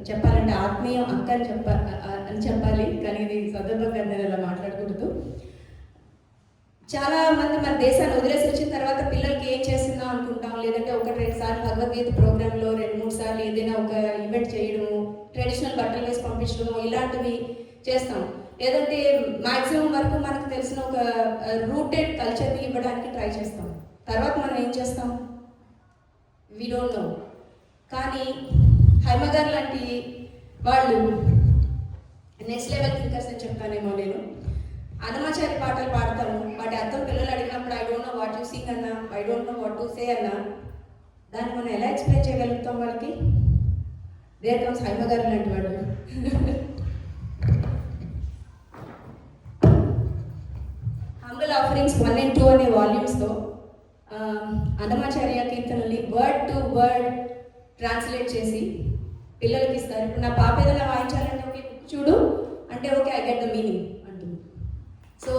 చెప్పాలంటే ఆత్మీయం అక్క అని చెప్పాలి, కానీ ఇది సందర్భంగా నేను అలా మాట్లాడకూడదు. చాలా మంది మన దేశాన్ని వదిలేసి వచ్చిన తర్వాత పిల్లలకి ఏం చేస్తున్నాం అనుకుంటాం, లేదంటే 1-2 సార్లు భగవద్గీత ప్రోగ్రాంలో 2-3 సార్లు ఏదైనా ఒక ఈవెంట్ చేయడము, ట్రెడిషనల్ బట్టలు వేసి పంపించడము, ఇలాంటివి చేస్తాం. లేదంటే మ్యాక్సిమం వరకు మనకు తెలిసిన ఒక రూటెడ్ కల్చర్ని ఇవ్వడానికి ట్రై చేస్తాం. తర్వాత మనం ఏం చేస్తాం, వీ డోంట్ నో. కానీ హైమ గారు లాంటి వాళ్ళు నెక్స్ట్ లెవెల్ థింకర్స్ అని చెప్తానేమో నేను. అన్నమాచారి పాటలు పాడతాము, వాటి అర్థం పిల్లలు అడిగినప్పుడు I don't know what you sing అన్నా, I don't know what to say అన్నా, దాన్ని మనం ఎలా ఎక్స్ప్లెయిన్ చేయగలుగుతాం వాళ్ళకి? దేర్ కమ్స్ హైమ గారు లాంటి వాళ్ళు. హంబల్ ఆఫరింగ్స్ 1 and 2 అనే వాల్యూమ్స్తో అన్నమాచార్య కీర్తనల్ని వర్డ్ టు వర్డ్ ట్రాన్స్లేట్ చేసి పిల్లలకి ఇస్తారు. ఇప్పుడు నా పాప ఏదైనా వాయించాలంటే ఓకే చూడు అంటే okay I get the meaning అంటుంది. సో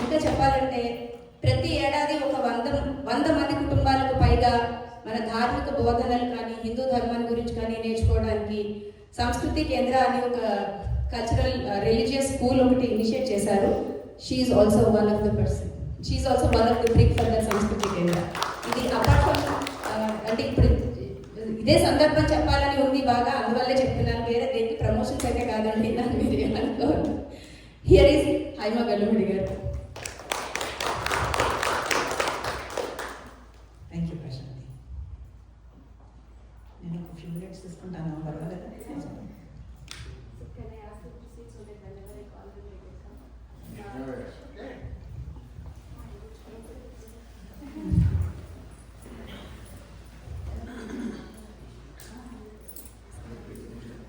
ఇంకా చెప్పాలంటే ప్రతి ఏడాది ఒక 100 మంది కుటుంబాలకు పైగా మన ధార్మిక బోధనలు కానీ హిందూ ధర్మాన్ని గురించి కానీ నేర్చుకోవడానికి సంస్కృతి కేంద్ర అని ఒక కల్చరల్ రిలీజియస్ స్కూల్ ఒకటి ఇనిషియేట్ చేశారు. She's also one of the person, she's also one of the brick for the Samskruti Kendra. ఇది అపార్ట్ ఫ్రమ్ అంటే ఇప్పుడు ఇదే సందర్భం చెప్పాలని ఉంది బాగా, అందువల్లే చెప్తున్నాను, వేరే దేనికి ప్రమోషన్స్ అయితే కాదండి, నాకు మీరు ఏమనుకోవద్దు. హియర్ ఈజ్ హైమా గల్లముడి గారు.
Thank you Prashanthi. నేను ఒక ఫ్యూ మినిట్స్ తీసుకుంటాను, పర్వాలేదా?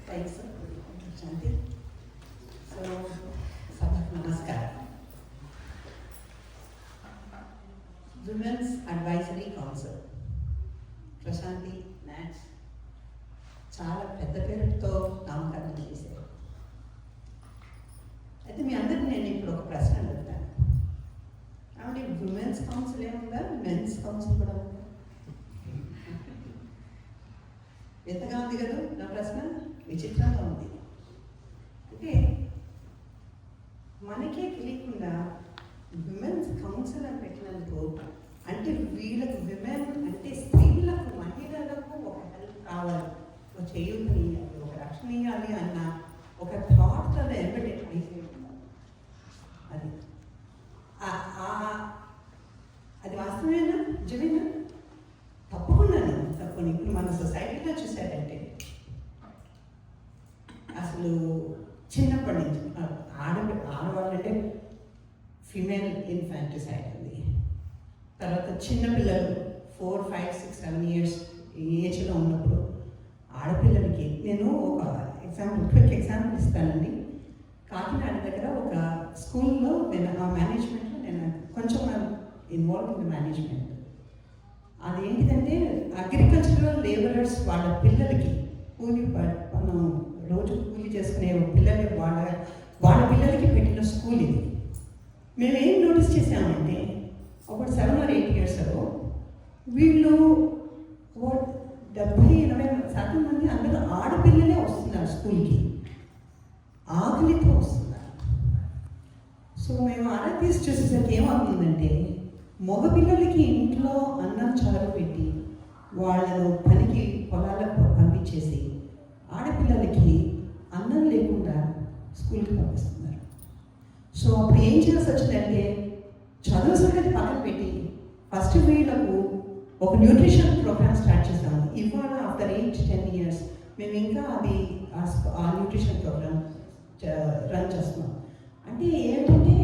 థ్యాంక్స్ ప్రశాంతి. సో సభకు నమస్కారం. Women's advisory council Prashanthi NATS చాలా పెద్ద పేరుతో నామకరణం చేశారు. కౌన్సిల్ ఏముందా, మెన్స్ కౌన్సిల్ కూడా ఉందా? ఎంతగా ఉంది కదా నా ప్రశ్న, విచిత్రంగా ఉంది. అంటే మనకే తెలియకుండా విమెన్స్ కౌన్సిల్ అని పెట్టినందుకు, అంటే వీళ్ళకు విమెన్ అంటే స్త్రీలకు, మహిళలకు ఒక హెల్ప్ కావాలి, ఒక చేయూతనియాలి, ఒక రక్షణ ఇవ్వాలి అన్న ఒక థాట్తో ఎంబెడెడ్ అయిపోయింది. అది వాస్తవేనా, నిజమేనా? తప్పకుండాను తప్పని. ఇప్పుడు మన సొసైటీలో చూసారంటే అసలు చిన్నప్పటి నుంచి ఆడవాళ్ళంటే ఫిమేల్ ఇన్ఫాంటిసైడ్ ఉంది. తర్వాత చిన్నపిల్లలు 4, 5, 6, 7 years ఈ ఏజ్లో ఉన్నప్పుడు ఆడపిల్లలకి, నేను ఒక క్విక్ ఎగ్జాంపుల్ ఇస్తానండి. కాకినాడ దగ్గర ఒక స్కూల్లో నేను ఆ మేనేజ్మెంట్లో నేను కొంచెం ఇన్వాల్వ్ ఇన్ మేనేజ్మెంట్. అదేంటిదంటే అగ్రికల్చరల్ లేబరర్స్ వాళ్ళ పిల్లలకి కూలి, మనం రోజు కూలి చేసుకునే పిల్లలు వాళ్ళ పిల్లలకి పెట్టిన స్కూల్ ఇది. మేము ఏం నోటీస్ చేసామంటే ఒక 7 or 8 years ago వీళ్ళు 70-80% మంది అందరూ ఆడపిల్లలే వస్తున్నారు స్కూల్కి, ఆకలితో వస్తున్నారు. సో మేము ఆరా తీసి చూసేసరికి ఏమవుతుందంటే మగపిల్లలకి ఇంట్లో అన్నం చారు పెట్టి వాళ్ళను పనికి పొలాలకు పంపించేసి ఆడపిల్లలకి అన్నం లేకుండా స్కూల్కి పంపిస్తున్నారు. సో అప్పుడు ఏం చేయాల్సి వచ్చిందంటే చదువు సంగతి పక్కన పెట్టి ఫస్ట్ వీళ్ళకు ఒక న్యూట్రిషన్ ప్రోగ్రామ్ స్టార్ట్ చేస్తాము. ఇవాళ ఆఫ్టర్ 8-10 years మేము ఇంకా అది ఆ న్యూట్రిషన్ ప్రోగ్రామ్ రన్ చేస్తున్నాం. అంటే ఏంటంటే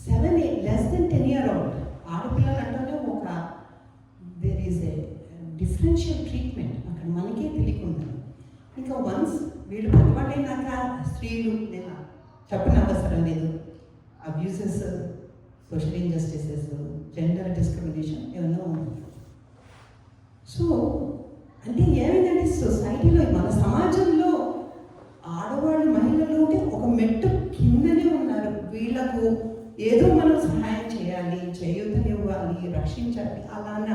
7-8 less than 10 year old ఆడపిల్లలు అంటే ఒక there is a differential treatment అక్కడ మనకే తెలియకుండా. ఇంకా వన్స్ వీళ్ళు పెద్దవాళ్ళైనాక స్త్రీలు, నేను చెప్పిన అవసరం లేదు, abuses, social injustices, gender discrimination ఏమన్నా ఉంది. సో అంటే ఏమైందంటే సొసైటీలో, మన సమాజంలో ఆడవాళ్ళు, మహిళలు అంటే ఒక మెట్టు కిందనే ఉన్నారు. వీళ్ళకు ఏదో మనం సహాయం చేయాలి, చేయూతనివ్వాలి, రక్షించాలి అలా అన్న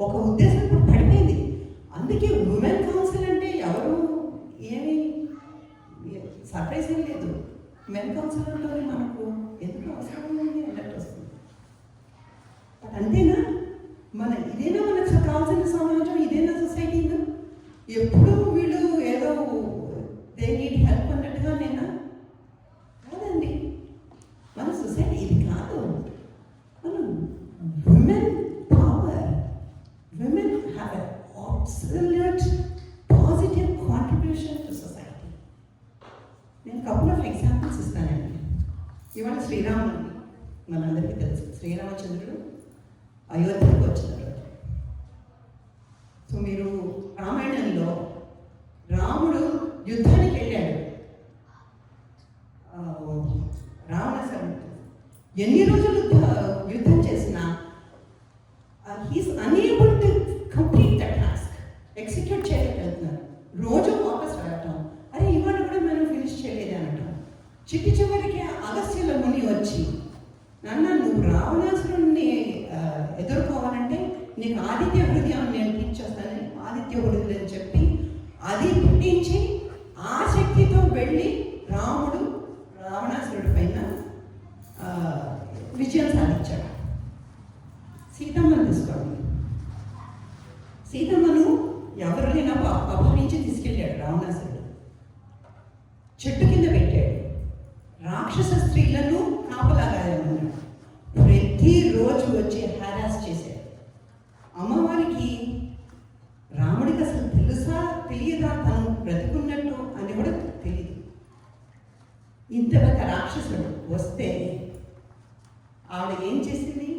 ఒక ఉద్దేశం ఇప్పుడు పడిపోయింది. అందుకే ఉమెన్ కౌన్సిల్ అంటే ఎవరు ఏమి సర్ప్రైజ్ ఏం లేదు. మెన్ కౌన్సిలర్లోనే మనకు ఎందుకు అవసరం ఉంది అన్నట్టు వస్తుంది. బట్ అంతేనా, ఇదేనా మనకు కావాల్సిన సమాజం, ఇదేనా సొసైటీనా? ఎప్పుడు వీళ్ళు ఏదో దే నీడ్ హెల్ప్ అన్నట్టుగా నేనా? కాదండి, మన సొసైటీ ఇది కాదు. మనం women power, women have a absolute positive contribution to society. నేను కపుల్ ఆఫ్ ఎగ్జాంపుల్స్ ఇస్తానండి. ఇవాళ శ్రీరాముడు మనందరికీ తెలుసు. శ్రీరామచంద్రుడు అయోధ్యకు వచ్చినారు. సో మీరు రామాయణంలో రాముడు యుద్ధానికి వెళ్ళాడు. రావణాసురుడు ఎన్ని రోజులు యుద్ధం చేసినా he's unable to complete the task, execute చేయలేకపోతున్నారు. రోజు వాపస్ రావటం, అరే ఇవాళ కూడా మనం ఫినిష్ చేయలేదు అనటం. చివరికి అగస్త్యుల ముని వచ్చి, నాన్న నువ్వు రావణాసురుడిని ఎదుర్కోవాలంటే నీకు ఆదిత్య హృదయం నేను తీర్చేస్తానని ఆదిత్య హృదయం అని చెప్పి అది పుట్టించి ఆ శక్తితో వెళ్ళి రాముడు రావణాసురుడి పైన విజయం సాధించాడు. సీతమ్మను తీసుకోండి. సీతమ్మను ఎవరైనా అపహరించి తీసుకెళ్ళాడు రావణాసురుడు. చెట్టు కింద పెట్టాడు. రాక్షస స్త్రీలను కాపలాగాయమన్నాడు. ప్రతిరోజు వచ్చి హారాస్ చేశాడు. అమ్మవారికి రాముడికి అసలు తెలుసా తెలియదా తను బ్రతుకున్నట్టు అని కూడా తెలియదు. ఇంత పెద్ద రాక్షసుడు వస్తే ఆవిడ ఏం చేసింది,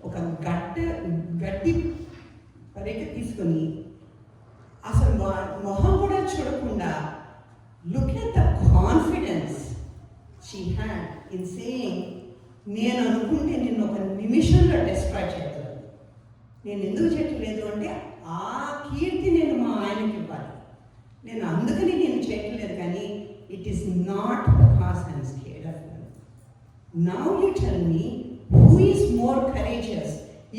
ఒక గడ్డి పరీక్ష తీసుకొని అసలు మొహం కూడా చూడకుండా, look at the confidence she had in saying, నేను అనుకుంటే నేను ఒక నిమిషంలో డిస్ట్రాయ్ చేయగలను. నేను ఎందుకు చేయట్లేదు అంటే ఆ కీర్తి నేను మా ఆయనకి ఇవ్వాలి. నేను అందుకని నేను చేయట్లేదు, కానీ it is not because I'm scared of you. Now you tell me who is more courageous?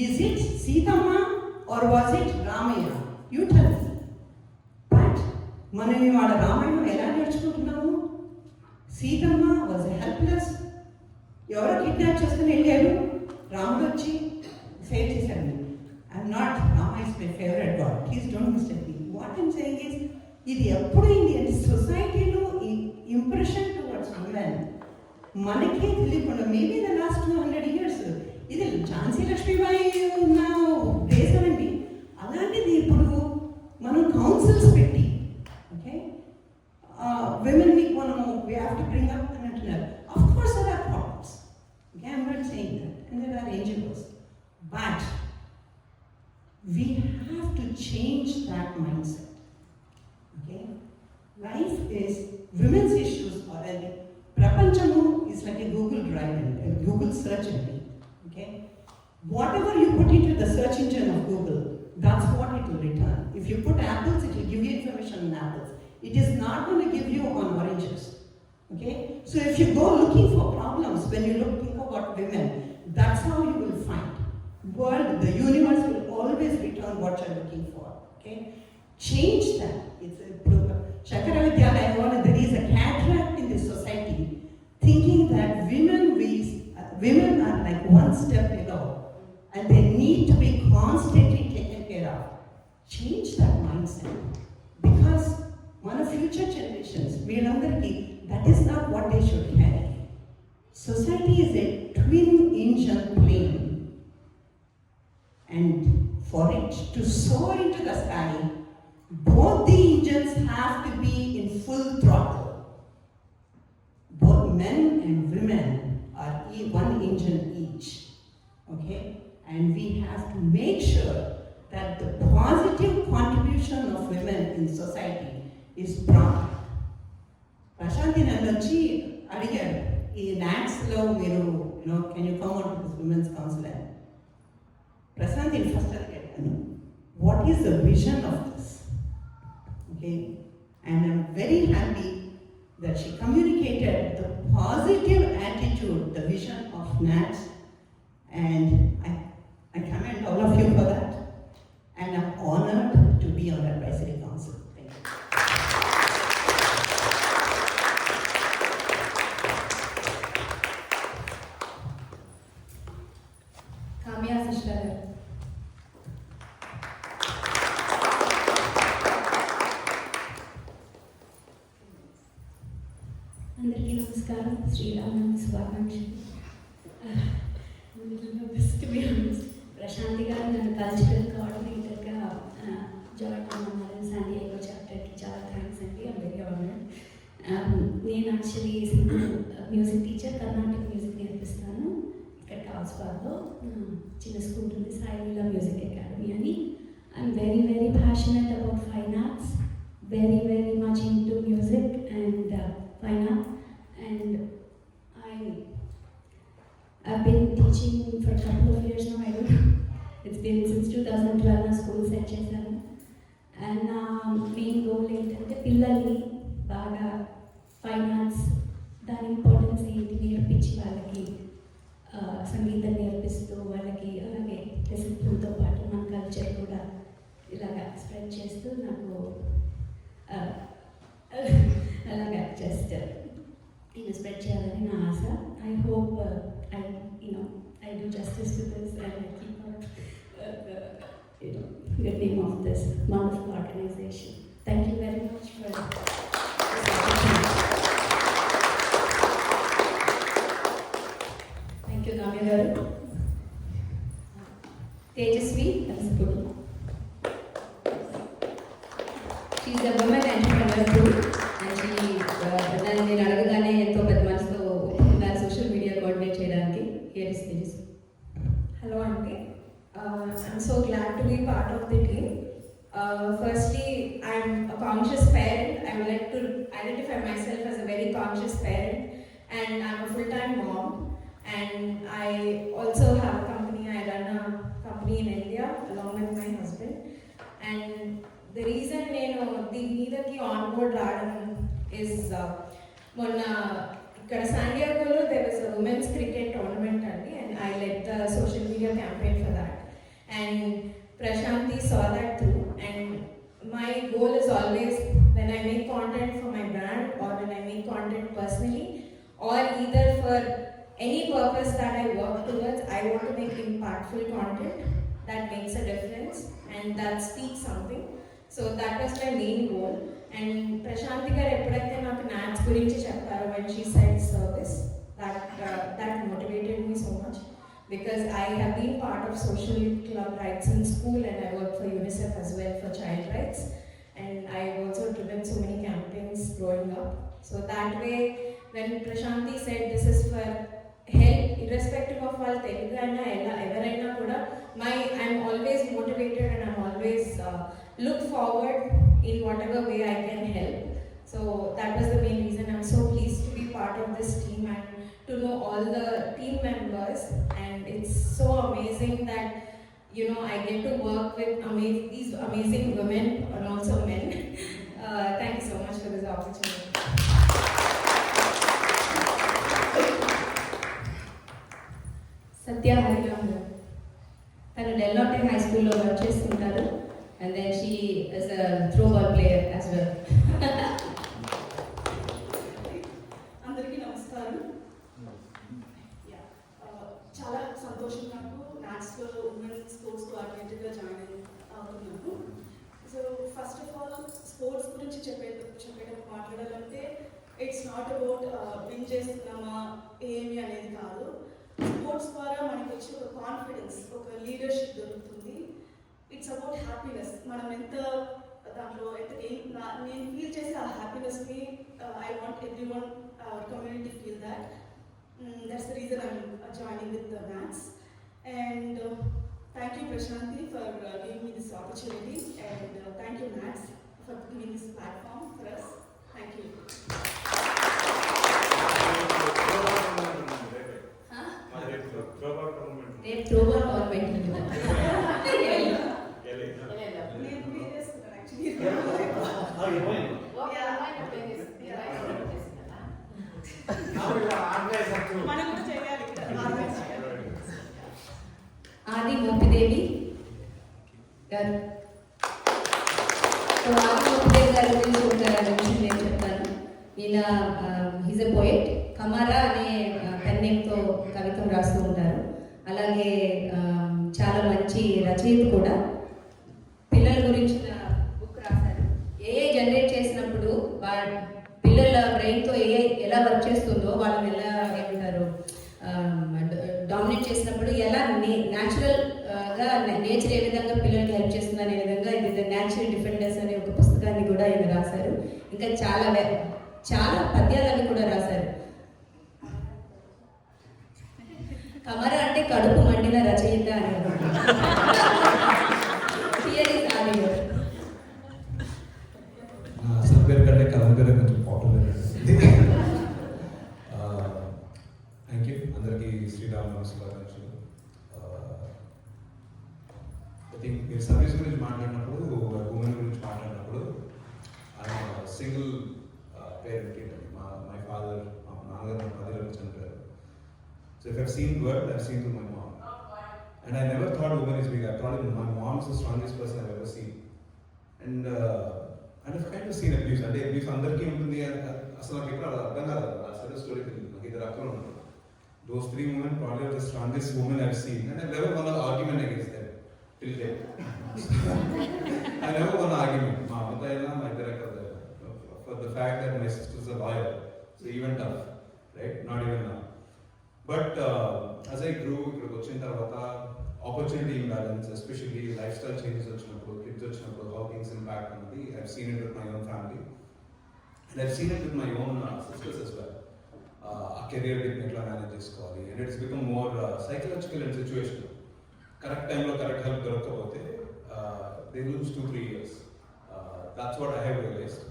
Is it Sitama or was it Ramaya? You tell me. But మనం ఇవాళ రామాయణం ఎలా నేర్చుకుంటున్నాము? Seethamma was helpless. ఎవరో కిడ్నాప్ చేసుకుని వెళ్ళారు, రాముడు వచ్చి సేవ్ చేశాడు. I'm not, Rama is my favourite god, please don't mistake me. What I'm saying is, ఇది ఎప్పుడైంది అంటే సొసైటీలో ఈ ఇంప్రెషన్ టువర్డ్స్ ఉమెన్ మనకే తెలియకుండా మేబీ ద లాస్ట్ 200 years ఇది ఝాన్సీ లక్ష్మీబాయి ఉన్న దేశం అండి. అలాంటిది ఇప్పుడు మనం కౌన్సిల్స్ పెట్టి ఓకే విమెన్ని మనము we have to bring up అని అంటున్నారు. Of course there are problems, okay I'm not saying that, and there are angels, but we have to change that mindset. Okay, life is women's issues are ప్రపంచము is like a Google Drive and Google search engine. Okay, whatever you put into the search engine of Google, that's what it will return. If you put apples, it will give you information on apples. It is not going to give you on oranges. Okay, so if you go looking for problems, when you think about women, that's how you will find. World, the universe will always return what you're looking for. Okay, change that. It's a Shankara Vidyalaya, there is a cataract in this society, thinking that women are like one step below and they need to be constantly taken care of. Change that mindset, because one of future generations, that is not what they should carry. Society is a twin engine plane, and for it to soar into the sky, both the engines have to be in full throttle. Both men and women are one engine each, okay? And we have to make sure that the positive contribution of women in society is brought. Prashanthi Nandachi adigaru, ee NATS lo meeru, can you come out to this women's council? Prashanthi first adigaru, what is the vision of this? Okay, and I'm very happy that she communicated the positive attitude, the vision of NATS, and I commend all of you for that, and I'm honored to be on the advisory council. Thank you.
Kamya sister. అందరికీ నమస్కారం, శ్రీరామనవమి శుభాకాంక్షలు. ప్రశాంతి గారు నన్ను cultural కోఆర్డినేటర్గా join అవ్వమన్నారు San Diego చాప్టర్కి. చాలా thanks అండి, I'm very honoured. నేను actually music teacher, Karnataka music నేర్పిస్తాను ఇక్కడ కాస్బాద్లో. చిన్న స్కూల్ ఉంది, సాయిలీలా మ్యూజిక్ అకాడమీ అని. I'm very very passionate about fine arts, very much into music and fine art, and I've been teaching for a couple of years now. I don't know, it's been since 2012 na school set chesanu, and main goal entante pillalni baga fine arts dani importance enti nerpichi vallaki సంగీతం నేర్పిస్తూ వాళ్ళకి అలాగే డిసిప్లిన్తో పాటు మన culture కూడా ఇలాగా spread చేస్తూ నాకు అలాగా జస్ట్ నేను స్ప్రెడ్ చేయాలని నా ఆశ. I hope I do justice to this and I keep up the name of this wonderful organization. Thank you very much for this opportunity. Thank you, Kamya garu. Tejasvi Asipudi. She is a woman entrepreneur too, and she నేను అడగగానే ఎంతో పెద్ద మనసుతో దాని social media coordinate చేయడానికి. Here is Tejasvi.
Hello Aunty, I'm so glad to be part of the team. Firstly, I'm a conscious parent. I would like to identify myself as a very conscious parent, and I'm a full-time mom, and I also have a company. I run a company in India along with my husband, and the reason నేను దీని మీదకి on board రావడం is మొన్న ఇక్కడ శాండియాగోలో there was a women's cricket tournament అండి, and I led the social media campaign for that. And Prashanti saw that through, and my goal is always when I make content for my brand or when I make content personally or either for any purpose that I work towards, I want to make impactful content that makes a difference and that speaks something. So that was my main goal. And Prashanti garu eppudaithe naaku NATS gurinchi chepparo, when she said service, that motivated me so much, because I have been part of social club rights in school and I work for UNICEF as well for child rights, and I have also driven so many campaigns growing up. So that way, when Prashanti said this is for help, irrespective of all Telugu aina evaraina kuda, I'm always motivated and I'm always look forward in whatever way I can help. So that was the main reason. I'm so pleased to be part of this team and to know all the team members, and it's so amazing that, you know, I get to work with these amazing women and also men. Thank you so much for this opportunity.
సత్య హరిరామ్ గారు, తను డెల్లాటే high స్కూల్లో work చేస్తుంటారు, and then she is a throw ball player as well.
అందరికీ నమస్కారం. చాలా సంతోషం నాకు మ్యాథ్స్లో ఉమెన్స్ స్పోర్ట్స్ కోఆర్డినేటర్గా జాయిన్ అవుతున్నాను. So first of all sports గురించి చెప్పేటప్పుడు మాట్లాడాలంటే ఇట్స్ నాట్ అబౌట్ విన్ చేస్తున్నామా ఏమి అనేది కాదు. స్పోర్ట్స్ ద్వారా మనకి వచ్చే ఒక కాన్ఫిడెన్స్, ఒక లీడర్షిప్ దొరుకుతుంది. It's about happiness. మనం ఎంత దాంట్లో నేను ఫీల్ చేసే ఆ హ్యాపీనెస్ని I want everyone our community feel that. That's the reason I'm joining with the MATS. And thank you Prashanti for giving me this opportunity, and thank you MATS for giving this platform for us. Thank you.
రేపు throwball tournament ఉంది.
నేను వేరేస్తున్నాను actually. మనం కూడా చేయాలి.
ఆది మోపిదేవి గారు, so ఆది మోపిదేవి గారి గురించి ఒక విషయం నేను చెప్తాను. ఈయన ఈజ్ ఎ పోయెట్. కమారా అనే పెన్ నేమ్తో కవిత్వం రాస్తూ ఉంటారు. అలాగే చాలా మంచి రచయిత కూడా. పిల్లల గురించిన బుక్ రాశారు. ఏఐ జనరేట్ చేసినప్పుడు పిల్లల బ్రెయిన్తో ఏఐ ఎలా వర్క్ చేస్తుందో, వాళ్ళని ఎలా ఏమంటారు డామినేట్ చేసినప్పుడు ఎలా న్యాచురల్గా నేచర్ ఏ విధంగా పిల్లలకి హెల్ప్ చేస్తుంది అనే విధంగా ఇది న్యాచురల్ డిఫెండెన్స్ అనే ఒక పుస్తకాన్ని కూడా ఆయన రాశారు. ఇంకా చాలా పద్యాలు అవి కూడా రాశారు. కమర అంటే కడుపు మండిన రచయిత అని.
అసలు పేరు కంటే కలం పేరు కొంచెం పాపులర్. థ్యాంక్ యూ అందరికీ శ్రీరామ శుభాకాంక్షలు. ఐ థింక్ మీరు సర్వీస్ గురించి మాట్లాడినప్పుడు, ఉమెన్ గురించి మాట్లాడినప్పుడు, సింగిల్ పేరెంట్ ఏంటండి. మై ఫాదర్, మా నాన్నగారు 10 చనిపోయారు. So if I've seen world, I've seen through my mom. And I never thought women is big. I thought my mom is the strongest person I've ever seen. And I've kind of seen abuse. And abuse andarki untundi. Asalu naku ikkada ardham kaadu. Asadu story telindi. Naku idaru akkadu unnaru. Those 3 women probably are the strongest women I've seen. And I never won an argument against them till date. I never won an argument. Ma ammatayilla ma iddaru akkada. For the fact that my sister is a lawyer, so even tough, right? Not even now. But as I grew, ఇక్కడికి వచ్చిన తర్వాత opportunity imbalance, especially lifestyle changes వచ్చినప్పుడు, kids వచ్చినప్పుడు, how things impact అన్నది I've seen it with my own family, and I've seen it with my own sisters as well. ఆ career ఎట్లా manage చేసుకోవాలి, and it's become more psychological and situational. Correct టైంలో correct help దొరకకపోతే they lose 2-3 years. That's what I have realized,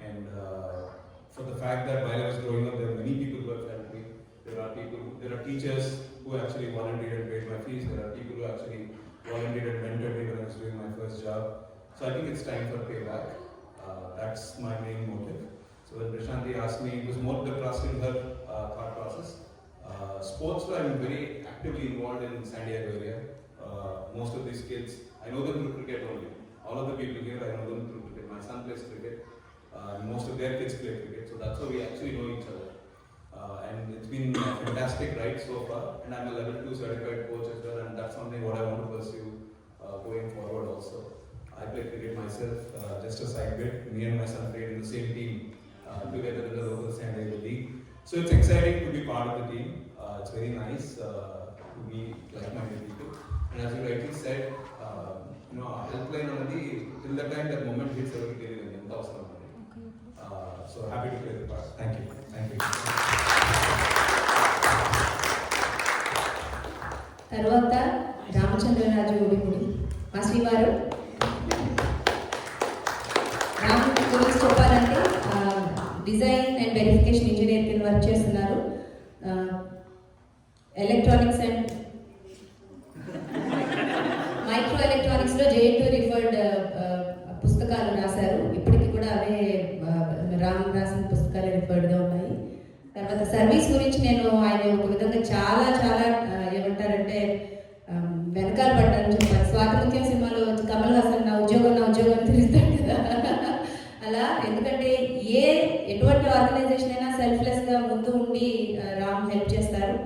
and for the fact that while I was growing up, there were many people who have helped me. There are teachers who actually volunteered and paid my fees. There are people who actually volunteered and mentored me when I was doing my first job. So I think it's time for payback. That's my main motive. So when Prashanti asked me, it was more the trust in her
thought process. Sports, I'm very actively involved in San Diego area. Most of these kids, I know them through cricket only. All of the people here, I know them through cricket. My son plays cricket. Most of their kids play cricket, so that's how we actually know each other. And it's been a fantastic ride so far. And I'm a level 2 certified coach as well, and that's something what I want to pursue going forward also. I play cricket myself, just a side bit. Me and my son played in the same team together in the local San Diego League. So it's exciting to be part of the team. It's very nice to meet like-minded people. And as you rightly said, helpline already till the time that moment hits every day in 1000. So happy to play the part. Thank you. Thank you.
తర్వాత Ramachandra Raju Udimudi master గారు రామ్ గురించి చెప్పాలంటే design and verification engineer కింద work చేస్తున్నారు. Electronics and micro ఎలక్ట్రానిక్స్లో J2 referred పుస్తకాలు రాశారు. ఇప్పటికీ కూడా అవే రామ్ రాసిన పుస్తకాలు రిఫర్డ్గా ఉన్నాయి. తర్వాత సర్వీస్ గురించి నేను ఆయన ఒక విధంగా చాలా చాలా ఏమంటారంటే వెనకాల పడ్డాను చెప్పాను. స్వాతంత్ర్యం సినిమాలో కమల్ హాసన్ నా ఉద్యోగం అని తెలుస్తాడు కదా, అలా. ఎందుకంటే ఎటువంటి ఆర్గనైజేషన్ అయినా సెల్ఫ్లెస్గా ముందు ఉండి రామ్ హెల్ప్ చేస్తారు.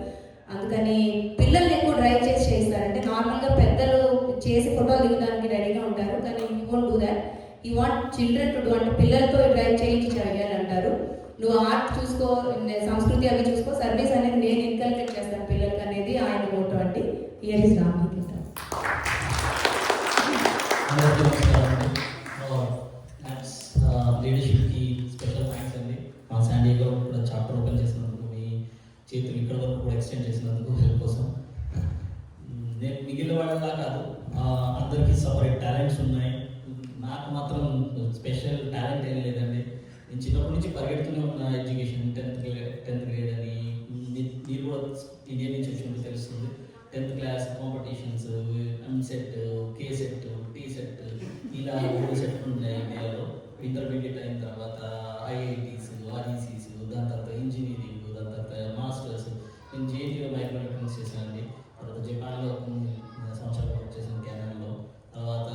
అందుకని పిల్లల్ని ఎక్కువ డ్రైవ్ చేసి చేస్తారు. అంటే నార్మల్గా పెద్దలు చేసి ఫోటోలు దిగడానికి రెడీగా ఉంటారు, కానీ you won't do that. You want children to do, అంటే పిల్లలతో డ్రైవ్ చేయించి చేయాలంటారు. నువ్వు ఆర్ట్ చూసుకో, సంస్కృతి అవి చూసుకో, సర్వీస్ అనేది నేను ఇన్కల్కేట్ చేస్తాను పిల్లలకి అనేది ఆయన మోటో అండి. Here is Ram.
లీడర్షిప్కి స్పెషల్ థ్యాంక్స్ అండి. మా శాండియాగో కూడా చాప్టర్ ఓపెన్ చేసినందుకు, మీ చేతులు ఇక్కడ వరకు కూడా ఎక్స్టెండ్ చేసినందుకు హెల్ప్ కోసం. నేను మిగిలిన వాళ్ళలా కాదు, అందరికీ సపరేట్ టాలెంట్స్ ఉన్నాయి. నాకు మాత్రం స్పెషల్ టాలెంట్ ఏం లేదండి. నేను చిన్నప్పటి నుంచి పరిగెడుతూనే ఉన్న ఎడ్యుకేషన్. 10th గ్రేడ్ అని మీరు కూడా ఇండియా నుంచి వచ్చి తెలుస్తుంది. 10th class competitions, EAMCET, KCET, TSET, ఇలా 3 సెట్లు ఉన్నాయి ఇండియాలో. ఇంటర్మీడియట్ అయిన తర్వాత IITs, RECs, దాని తర్వాత ఇంజనీరింగ్, దాని తర్వాత మాస్టర్స్. నేను JNTలో మైక్రో ఎలక్ట్రానిక్స్ చేశానండి. తర్వాత జపాన్లో కొన్ని సంవత్సరాలు వర్క్ చేశాను, తర్వాత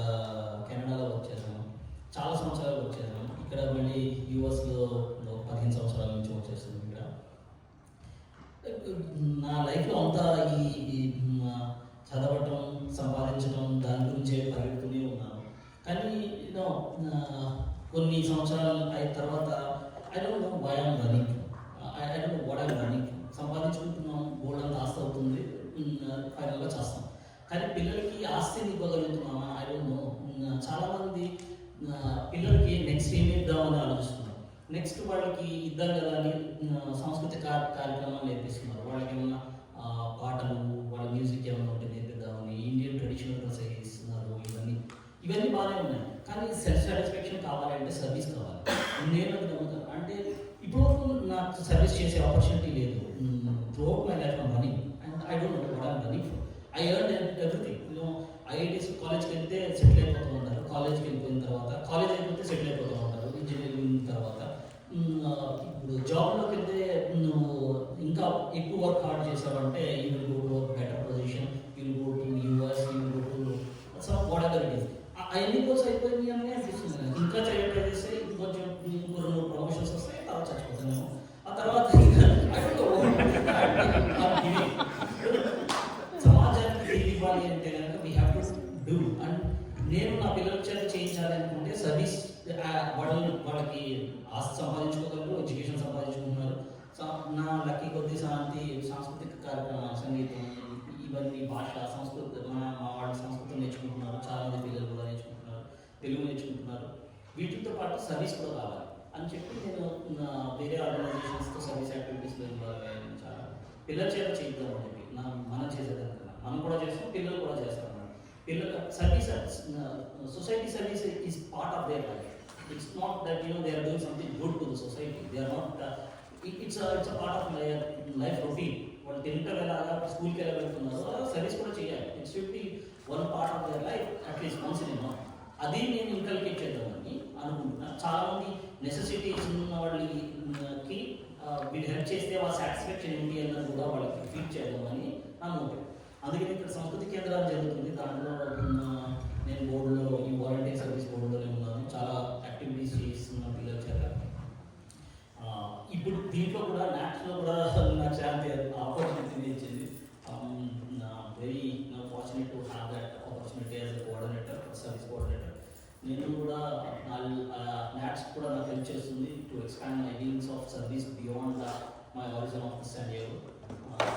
కెనడాలో వర్క్ చేశాను. చాలా సంవత్సరాలు వర్క్ చేశాను. ఇక్కడ మళ్ళీ యూఎస్లో 15 సంవత్సరాల నుంచి వర్క్ చేస్తున్నాను. ఇక్కడ నా లైఫ్లో అంతా ఈ చదవటం, సంపాదించడం, దాని గురించే పరిగెడుతూనే ఉన్నాను. కానీ కొన్ని సంవత్సరాలు అయిన తర్వాత I don't know why I'm running, I don't know what I'm running. సంపాదించుకుంటున్నాం, గోల్డ్ అంతా ఆస్తి అవుతుంది, ఫైనల్గా చేస్తాం. కానీ పిల్లలకి ఆస్తిని ఇవ్వగలుగుతున్నామా? I don't no. చాలామంది పిల్లలకి నెక్స్ట్ ఏమి ఇద్దామని ఆలోచిస్తున్నారు. నెక్స్ట్ వాళ్ళకి ఇద్దాం కదా అని సాంస్కృతిక కార్యక్రమాలు నేర్పిస్తున్నారు. వాళ్ళకి ఏమన్నా పాటలు, వాళ్ళ మ్యూజిక్ ఏమన్నా ఉంటే నేర్పిద్దామని ఇండియన్ ట్రెడిషనల్ డ్రెస్ ఇస్తున్నారు. ఇవన్నీ బాగానే ఉన్నాయి. కానీ సెల్ఫ్ సాటిస్ఫాక్షన్ కావాలంటే సర్వీస్ కావాలి. నేను అది నమ్ముతాను. అంటే ఇప్పుడు నాకు సర్వీస్ చేసే ఆపర్చునిటీ లేదు. Throughout my life I'm running and I don't know what I'm running for. I earn everything. IITs కాలేజ్కి వెళ్తే సెటిల్ అయిపోతూ ఉంటారు. కాలేజ్కి వెళ్ళిపోయిన తర్వాత కాలేజ్ అయిపోతే సెటిల్ అయిపోతూ ఉంటారు. ఇంజనీరింగ్ తర్వాత ఇప్పుడు జాబ్లోకి వెళ్తే నువ్వు ఇంకా ఎక్కువ వర్క్ హార్డ్ చేసావంటే you will go to better position, you will go to US, you will go to some what ever it is. అవన్నీ కోర్స్ అయిపోయింది అని అనిపిస్తుంది. ఇంకా చేయట్లేదు చేస్తే ఇంకొంచెం 2 ప్రమోషన్స్ వస్తాయి, తర్వాత చచ్చిపోతాను. ఆ తర్వాత సమాజానికి ఇవ్వాలి అంటే కనుక we have to do. And నేను నా పిల్లల చేత చేయించాలి అనుకుంటే సర్వీస్. వాళ్ళకి ఆస్తి సంపాదించుకోగలరు, ఎడ్యుకేషన్ సంపాదించుకుంటున్నారు. నా లక్కీ కొద్ది సాంస్కృతిక కార్యక్రమాలు, సంగీతం, ఇవన్నీ భాష, సంస్కృతి, మా వాళ్ళ సంస్కృతం నేర్చుకుంటున్నారు. చాలామంది పిల్లలు కూడా నేర్చుకుంటున్నారు, తెలుగు నేర్చుకుంటున్నారు. వీటితో పాటు సర్వీస్ కూడా కావాలి అని చెప్పి నేను వేరే ఆర్గనైజేషన్స్తో సర్వీస్ యాక్టివిటీస్లో ఇన్వాల్వ్ అయ్యాను. చాలా పిల్లల చేత చేద్దాం అని చెప్పి మనం చేసేదానికన్నా మనం కూడా చేస్తాం, పిల్లలు కూడా చేస్తాం. పిల్లల service, society service is part of their life. It's not that they are doing something good to the society. They are not. It's a part of life routine. వాళ్ళు తింటారు ఎలాగా, స్కూల్కి ఎలా వెళ్తున్నారు, అలా సర్వీస్ కూడా చేయాలి. It should be one part of their life at least once in a month. అది నేను ఇంకల్కేట్ చేద్దామని అనుకుంటున్నాను. చాలామంది నెసెసిటీస్ ఉన్న వాళ్ళకి వీళ్ళు హెల్ప్ చేస్తే వాళ్ళ సాటిస్ఫాక్షన్ ఏంటి అన్నది కూడా వాళ్ళకి ఫీడ్ చేద్దామని నా మోటివ్. అందుకని ఇక్కడ సంస్కృతి కేంద్రాలు జరుగుతుంది. దాంట్లో నేను బోర్డులో ఈ వాలంటీర్ సర్వీస్ బోర్డులోనే ఉన్నాను. చాలా యాక్టివిటీస్ చేస్తున్న పిల్లల చేత. ఇప్పుడు దీంట్లో కూడా నాట్స్లో కూడా నాకు చాలా ఆపర్చునిటీ ఇచ్చింది. Very fortunate to have that opportunity as a coordinator, service coordinator. నేను కూడా నాట్స్ కూడా నాకు హెల్ప్ చేస్తుంది to expand my wings of service beyond my origin of this and year.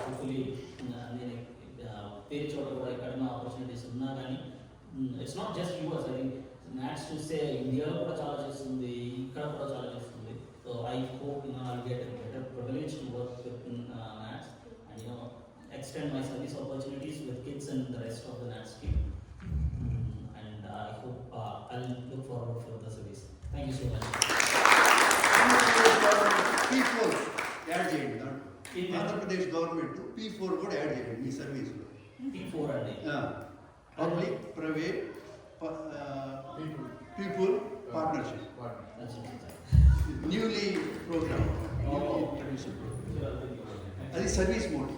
Hopefully నేను పేరు చోట కూడా ఎక్కడైనా ఆపర్చునిటీస్ ఉన్నా కానీ it's not just US. I think NATS చూస్తే ఇండియాలో కూడా చాలా చేస్తుంది, ఇక్కడ కూడా చాలా చేస్తుంది. So I hope I'll get a better privilege to work with NATS and extend my service opportunities with kids and the rest of the NATS team. And I hope I'll look forward for the service. Thank you so much.
P4 add చేయండి దాంట్లో. Andhra Pradesh government P4 కూడా add చేయండి మీ సర్వీస్లో.
P4 అండి.
Public private people partnership, newly programme, అది service mode.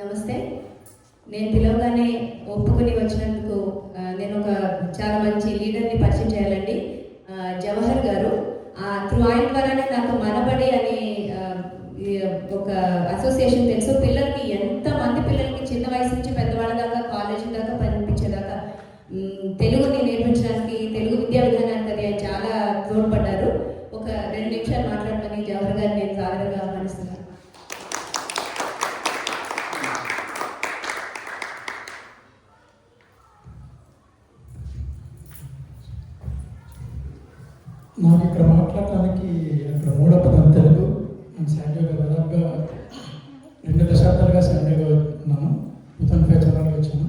నమస్తే. నేను పిలవగానే ఒప్పుకొని వచ్చినందుకు నేను ఒక చాలా మంచి లీడర్ని పరిచయం చేయాలండి. జవహర్ గారు. త్రూ ఆయన ద్వారానే నాకు మనబడి అని ఒక అసోసియేషన్ తెలుసు. పిల్లలకి ఎంతమంది పిల్లలకి చిన్న వయసు నుంచి పెద్దవాళ్ళ దాకా కాలేజీ దాకా పంపించేదాకా తెలుగుని నేర్పించడానికి, తెలుగు విద్యా విధానానికి అది చాలా తోడ్పడ్డారు. ఒక 2 నిమిషాలు మాట్లాడమని జవహర్ గారు నేను సాదరంగా ఆహ్వానిస్తున్నాను.
నాకు ఇక్కడ మాట్లాడటానికి అక్కడ 3వ పదం తెలుగు. నేను శాండియోగా దాదాపుగా 2 దశాబ్దాలుగా శాండియోగా ఉన్నాను. 2005 చదవడానికి వచ్చాను.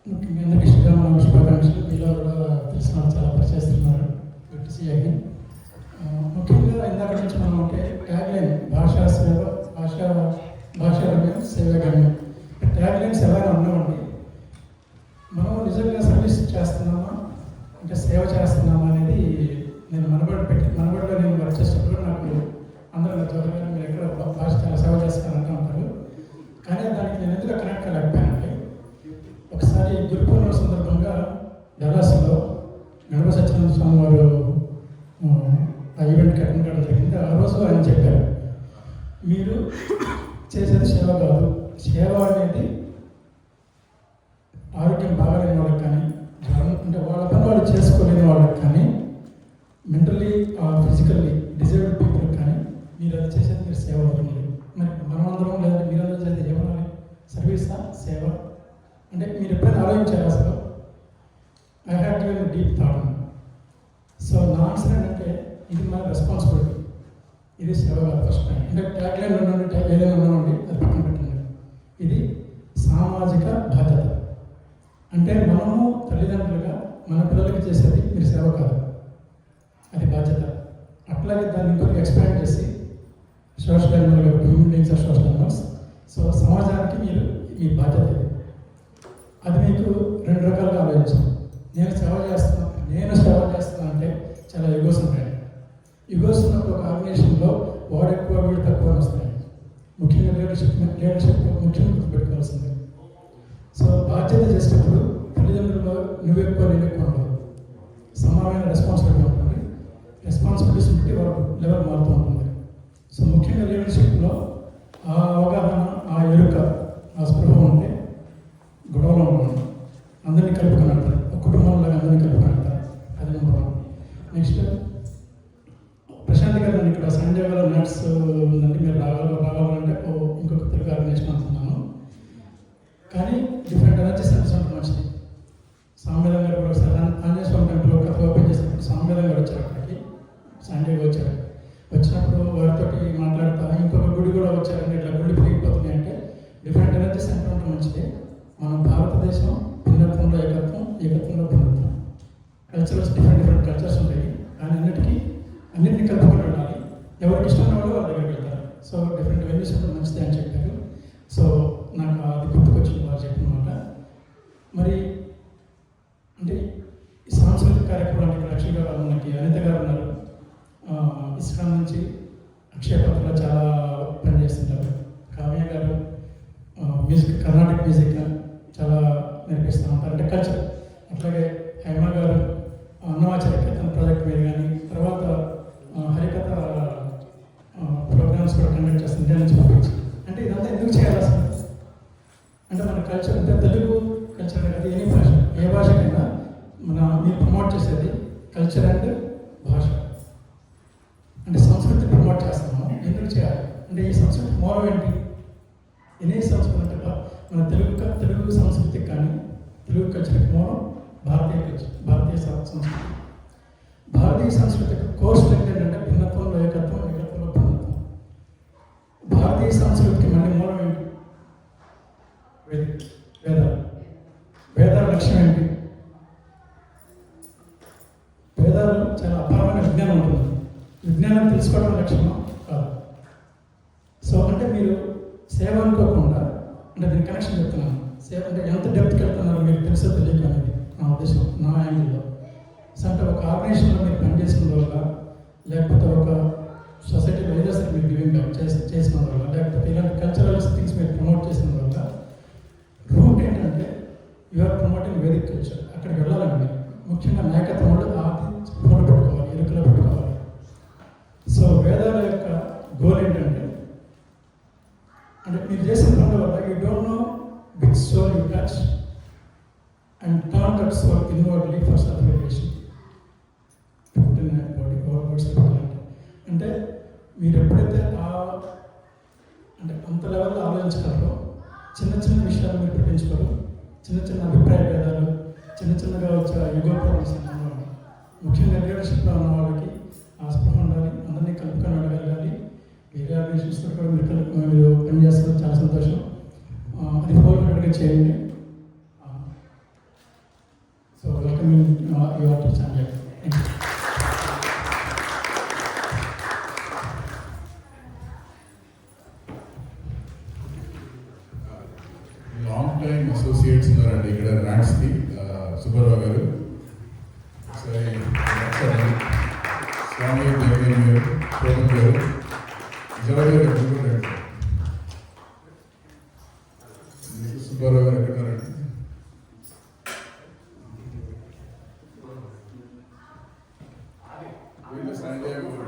ముఖ్యంగా అందరికీ శ్రీరామనవమి శుభాకాంక్షలు. మీలో కూడా తెలిసిన వాళ్ళు చాలా పరిచయిస్తున్నారు. Good see again. ముఖ్యంగా ఇందాక నుంచి మనం అంటే ట్యాగ్లైన్ భాషా సేవ, భాషా గమ్యం, సేవ గమ్యం. ట్యాగ్లైన్స్ ఎవరైనా ఉన్నామండి. మనం నిజంగా సర్వీస్ చేస్తున్నామా అంటే సేవ చేస్తున్నామా అనేది నేను మనబడిలో నేను వర్క్ చేసినప్పుడు నాకు అందరూ చదువుగా మీరు ఎక్కడ భాష చాలా సేవ చేస్తారంటూ ఉంటారు. కానీ దానికి నేను ఎందుకు కనెక్ట్ కాలేకపోయానంటే ఒకసారి గురు పూర్ణిమ సందర్భంగా డల్లాస్లో గణప సత్యనారాయణ స్వామి వారు ఆ ఈవెంట్కి అటెండ్ కావడం జరిగింది. ఆ రోజు ఆయన చెప్పారు, మీరు చేసేది సేవ కాదు, సేవ అనేది ఆరోగ్యం బాగాలేని వాళ్ళకి కానీ, జ్వరం అంటే వాళ్ళ పని వాళ్ళు చేసుకోలేని వాళ్ళకి కానీ, మెంటల్లీ ఫిజికల్లీ డిజేబుల్డ్ పీపుల్కి కానీ మీరు అది చేసేది మీరు సేవ అవుతుంది. మరి మనమందరం లేదంటే మీరందరూ చేసేది ఏమన్నా సర్వీసా సేవ అంటే మీరు ఎప్పుడైనా ఆలోచించారు అసలు? I had given deep thought. So నా ఆన్సర్ ఏంటంటే ఇది మన రెస్పాన్సిబిలిటీ, ఇది సేవ కాదు. ఫస్ట్ టైం అంటే ట్యాగ్లైన్ ఉన్నామంటే ఏదైనా ఉన్నామండి అది పక్కన పెట్టండి. ఇది సామాజిక బాధ్యత. అంటే మనము తల్లిదండ్రులుగా మన పిల్లలకి చేసేది మీరు సేవ కాదు, అది బాధ్యత. అట్లాగే దాన్ని ఇంకొక ఎక్స్పాండ్ చేసి సోషల్ యానిమల్గా human beings are social animals. So సమాజానికి మీరు మీ బాధ్యత. అది మీకు 2 రకాలుగా ఆలోచించాలి. నేను సేవ చేస్తున్నా అంటే చాలా యుగోస్ ఉంటాయి. యుగోస్ ఉన్నప్పుడు ఒక ఆర్గనైజేషన్లో వాడు ఎక్కువ వీడు తక్కువ వస్తాయి. ముఖ్యంగా లీడర్షిప్ ముఖ్యంగా గుర్తుపెట్టుకోవాల్సింది. సో బాధ్యత చేసేటప్పుడు తల్లిదండ్రుల్లో నువ్వు ఎక్కువ నేను ఎక్కువ ఉండదు, సమానమైన రెస్పాన్సిబిలిటీ ఉంటుంది. రెస్పాన్సిబిలిటీస్ బట్టి వాళ్ళ లెవెల్ మారుతూ ఉంటుంది. సో ముఖ్యంగా లీడర్షిప్లో ఆ అవగాహన, ఆ ఎరుక, ఆ స్పృహ ఉంటే గొడవలో ఉంటుంది. అందరినీ కలుపుకొని వెళ్తారు, ఒక కుటుంబంలో అందరినీ కలుపుకొని వెళ్తారు. అది నెంబర్ 1. నెక్స్ట్ ప్రశాంత్ గారు నన్ను ఇక్కడ సంజయ్ నట్స్ ఉందంటే మీరు రావాలంటే ఇంకొక తెలుగు ఆర్గనైజేషన్ అనుకున్నాను. కానీ డిఫరెంట్ ఎనర్జీ సెంటర్స్ ఉంటుంది మంచిది. సామ్వేదం గారు కూడా ఒకసారి ఆంజనేయ స్వామి టెంపుల్ కొత్త ఓపెన్ చేసినప్పుడు సామ్వేదం గారు వచ్చారు అక్కడికి, సంజయ్ వచ్చారు. వచ్చినప్పుడు వారితో మాట్లాడతాను. ఇంకొక గుడి కూడా వచ్చారంటే ఇట్లా గుడి పెరిగిపోతుంది అంటే డిఫరెంట్ ఎనర్జీ సెంటర్ ఉంటే మంచిది. మన భారతదేశం భిన్నత్వంలో ఏకత్వం, ఏకత్వంలో భిన్నత్వం.
డిఫరెంట్ కల్చర్స్ ఉంటాయి. కానీ అన్నింటినీ కలుపుకొని వెళ్ళాలి. ఎవరికి ఇష్టమైన వాళ్ళు వాళ్ళ దగ్గరికి వెళ్తారు. సో డిఫరెంట్ వెన్యూస్ ఉంటే మంచిది అని చెప్పారు. సో నాకు అది గుర్తుకొచ్చింది వారు చెప్పిన మాట. మరి అంటే ఈ సాంస్కృతిక కార్యక్రమాలు ఇక్కడ యాక్చువల్గా మనకి అనిత గారు ఉన్నారు. ఇస్కాన్ నుంచి అక్షయపత్రలో చాలా పనిచేస్తుంటారు. కావ్య గారు మ్యూజిక్, కర్ణాటక మ్యూజిక్ చాలా నేర్పిస్తూ ఉంటారు, అంటే కల్చర్. అట్లాగే హైమ గారు అన్నమాచార్య కీర్తన ప్రాజెక్ట్ మీద కానీ, తర్వాత హరికథ ప్రోగ్రామ్స్ కూడా కండక్ట్ చేస్తుంది ఇండియా నుంచి పంపించి. అంటే ఇదంతా ఎందుకు చేయాలి అసలు? అంటే మన కల్చర్ అంటే తెలుగు కల్చర్ కదా, ఎనీ భాష, ఏ భాషకైనా మీరు ప్రమోట్ చేసేది కల్చర్ అండ్ భాష. అంటే సంస్కృతి ప్రమోట్ చేస్తున్నాము. ఎందుకు చేయాలి అంటే ఈ సంస్కృతి మూలం ఏంటి? ఎనీ సంస్కృతి అంటే మన తెలుగు సంస్కృతికి కానీ తెలుగు కల్చర్కి మూలం భారతీయ సంస్కృతి. భారతీయ సంస్కృతికి కోర్ స్ట్రెంగ్త్ ఏంటంటే భిన్నత్వంలో ఏకత్వం, ఏకత్వంలో భిన్నత్వం. భారతీయ సంస్కృతికి మళ్ళీ మూలం ఏంటి? వేదాల లక్ష్యం ఏంటి? వేదాలు చాలా అపారమైన విజ్ఞానం ఉంటుంది. విజ్ఞానం తెలుసుకోవడం లక్ష్యం కాదు. సో అంటే మీరు సేవ అనుకోకుండా, అంటే దీని కనెక్షన్ చెప్తున్నాను. సేవ అంటే ఎంత డెప్త్కి వెళ్తున్నారో మీకు తెలుసో తెలియదు అనేది నా ఉద్దేశం, నా యాంగిల్లో. సో అంటే ఒక ఆర్గనైజేషన్లో మీరు పనిచేసిన వల్ల, లేకపోతే ఒక సొసైటీలో ఏదో సరే మీరు గివింగ్ బ్యాక్ చేసిన వల్ల, లేకపోతే ఇలాంటి కల్చరల్ థింగ్స్ మీరు ప్రమోట్ చేసిన వల్ల రూట్ ఏంటంటే యూఆర్ ప్రమోటింగ్ వేదిక్ కల్చర్. అక్కడికి వెళ్ళాలండి. ముఖ్యంగా నాయకత్వంలో ఫోన్ పెట్టుకోవాలి, ఎరుకలో పెట్టుకోవాలి. సో వేదాల యొక్క గోల్ ఏంటంటే, అంటే మీరు చేసిన పనుల వల్ల you don't know which soul you touch and turn that soul inwardly for certification అంటే మీరు ఎప్పుడైతే అంటే అంత లెవెల్లో ఆలోచించగలరో, చిన్న చిన్న విషయాలు మీరు పెట్టించుకోరు, చిన్న అభిప్రాయ భేదాలు, చిన్నగా వచ్చే యుగో ప్రాబ్లమ్స్ అన్నమాట. ముఖ్యంగా లీడర్షిప్లో ఉన్న వాళ్ళకి ఆ స్పృహ ఉండాలి, అందరినీ కలుపుకొని అడగలగాలి. వేరే ఆర్గనైజేషన్స్తో కూడా మీరు పనిచేస్తారు, చాలా సంతోషం. అది హోల్ హార్ట్గా చేయండి. So welcome your to channel. Thank you.
Long time associates ఉన్నారండి ఇక్కడ ర్యాట్స్కి. సుబ్బారావు గారు, స్వామి జగన్ గారు, ప్రేమ గారు, విజయవాడ గారు ఎక్కడున్నారండి? సుబ్బారావు గారు ఎక్కడున్నారండి? వీళ్ళు సంజయ్ కూడా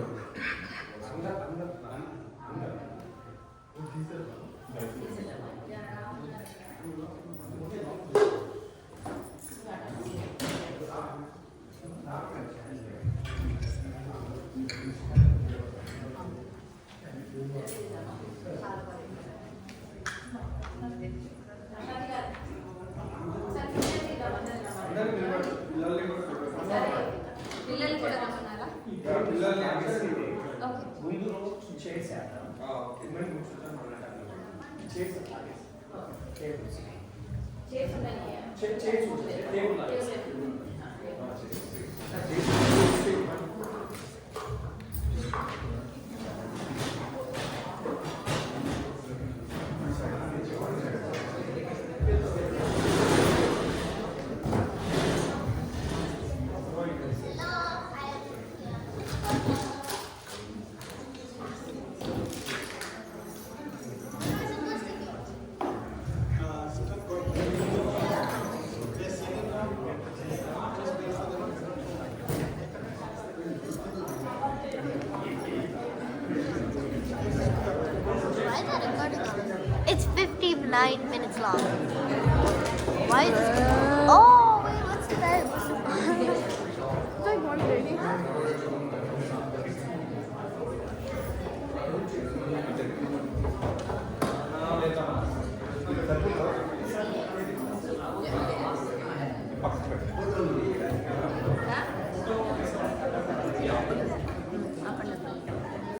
It's 59 minutes long. Why is this? Oh, wait, what's that? It's like 1:30.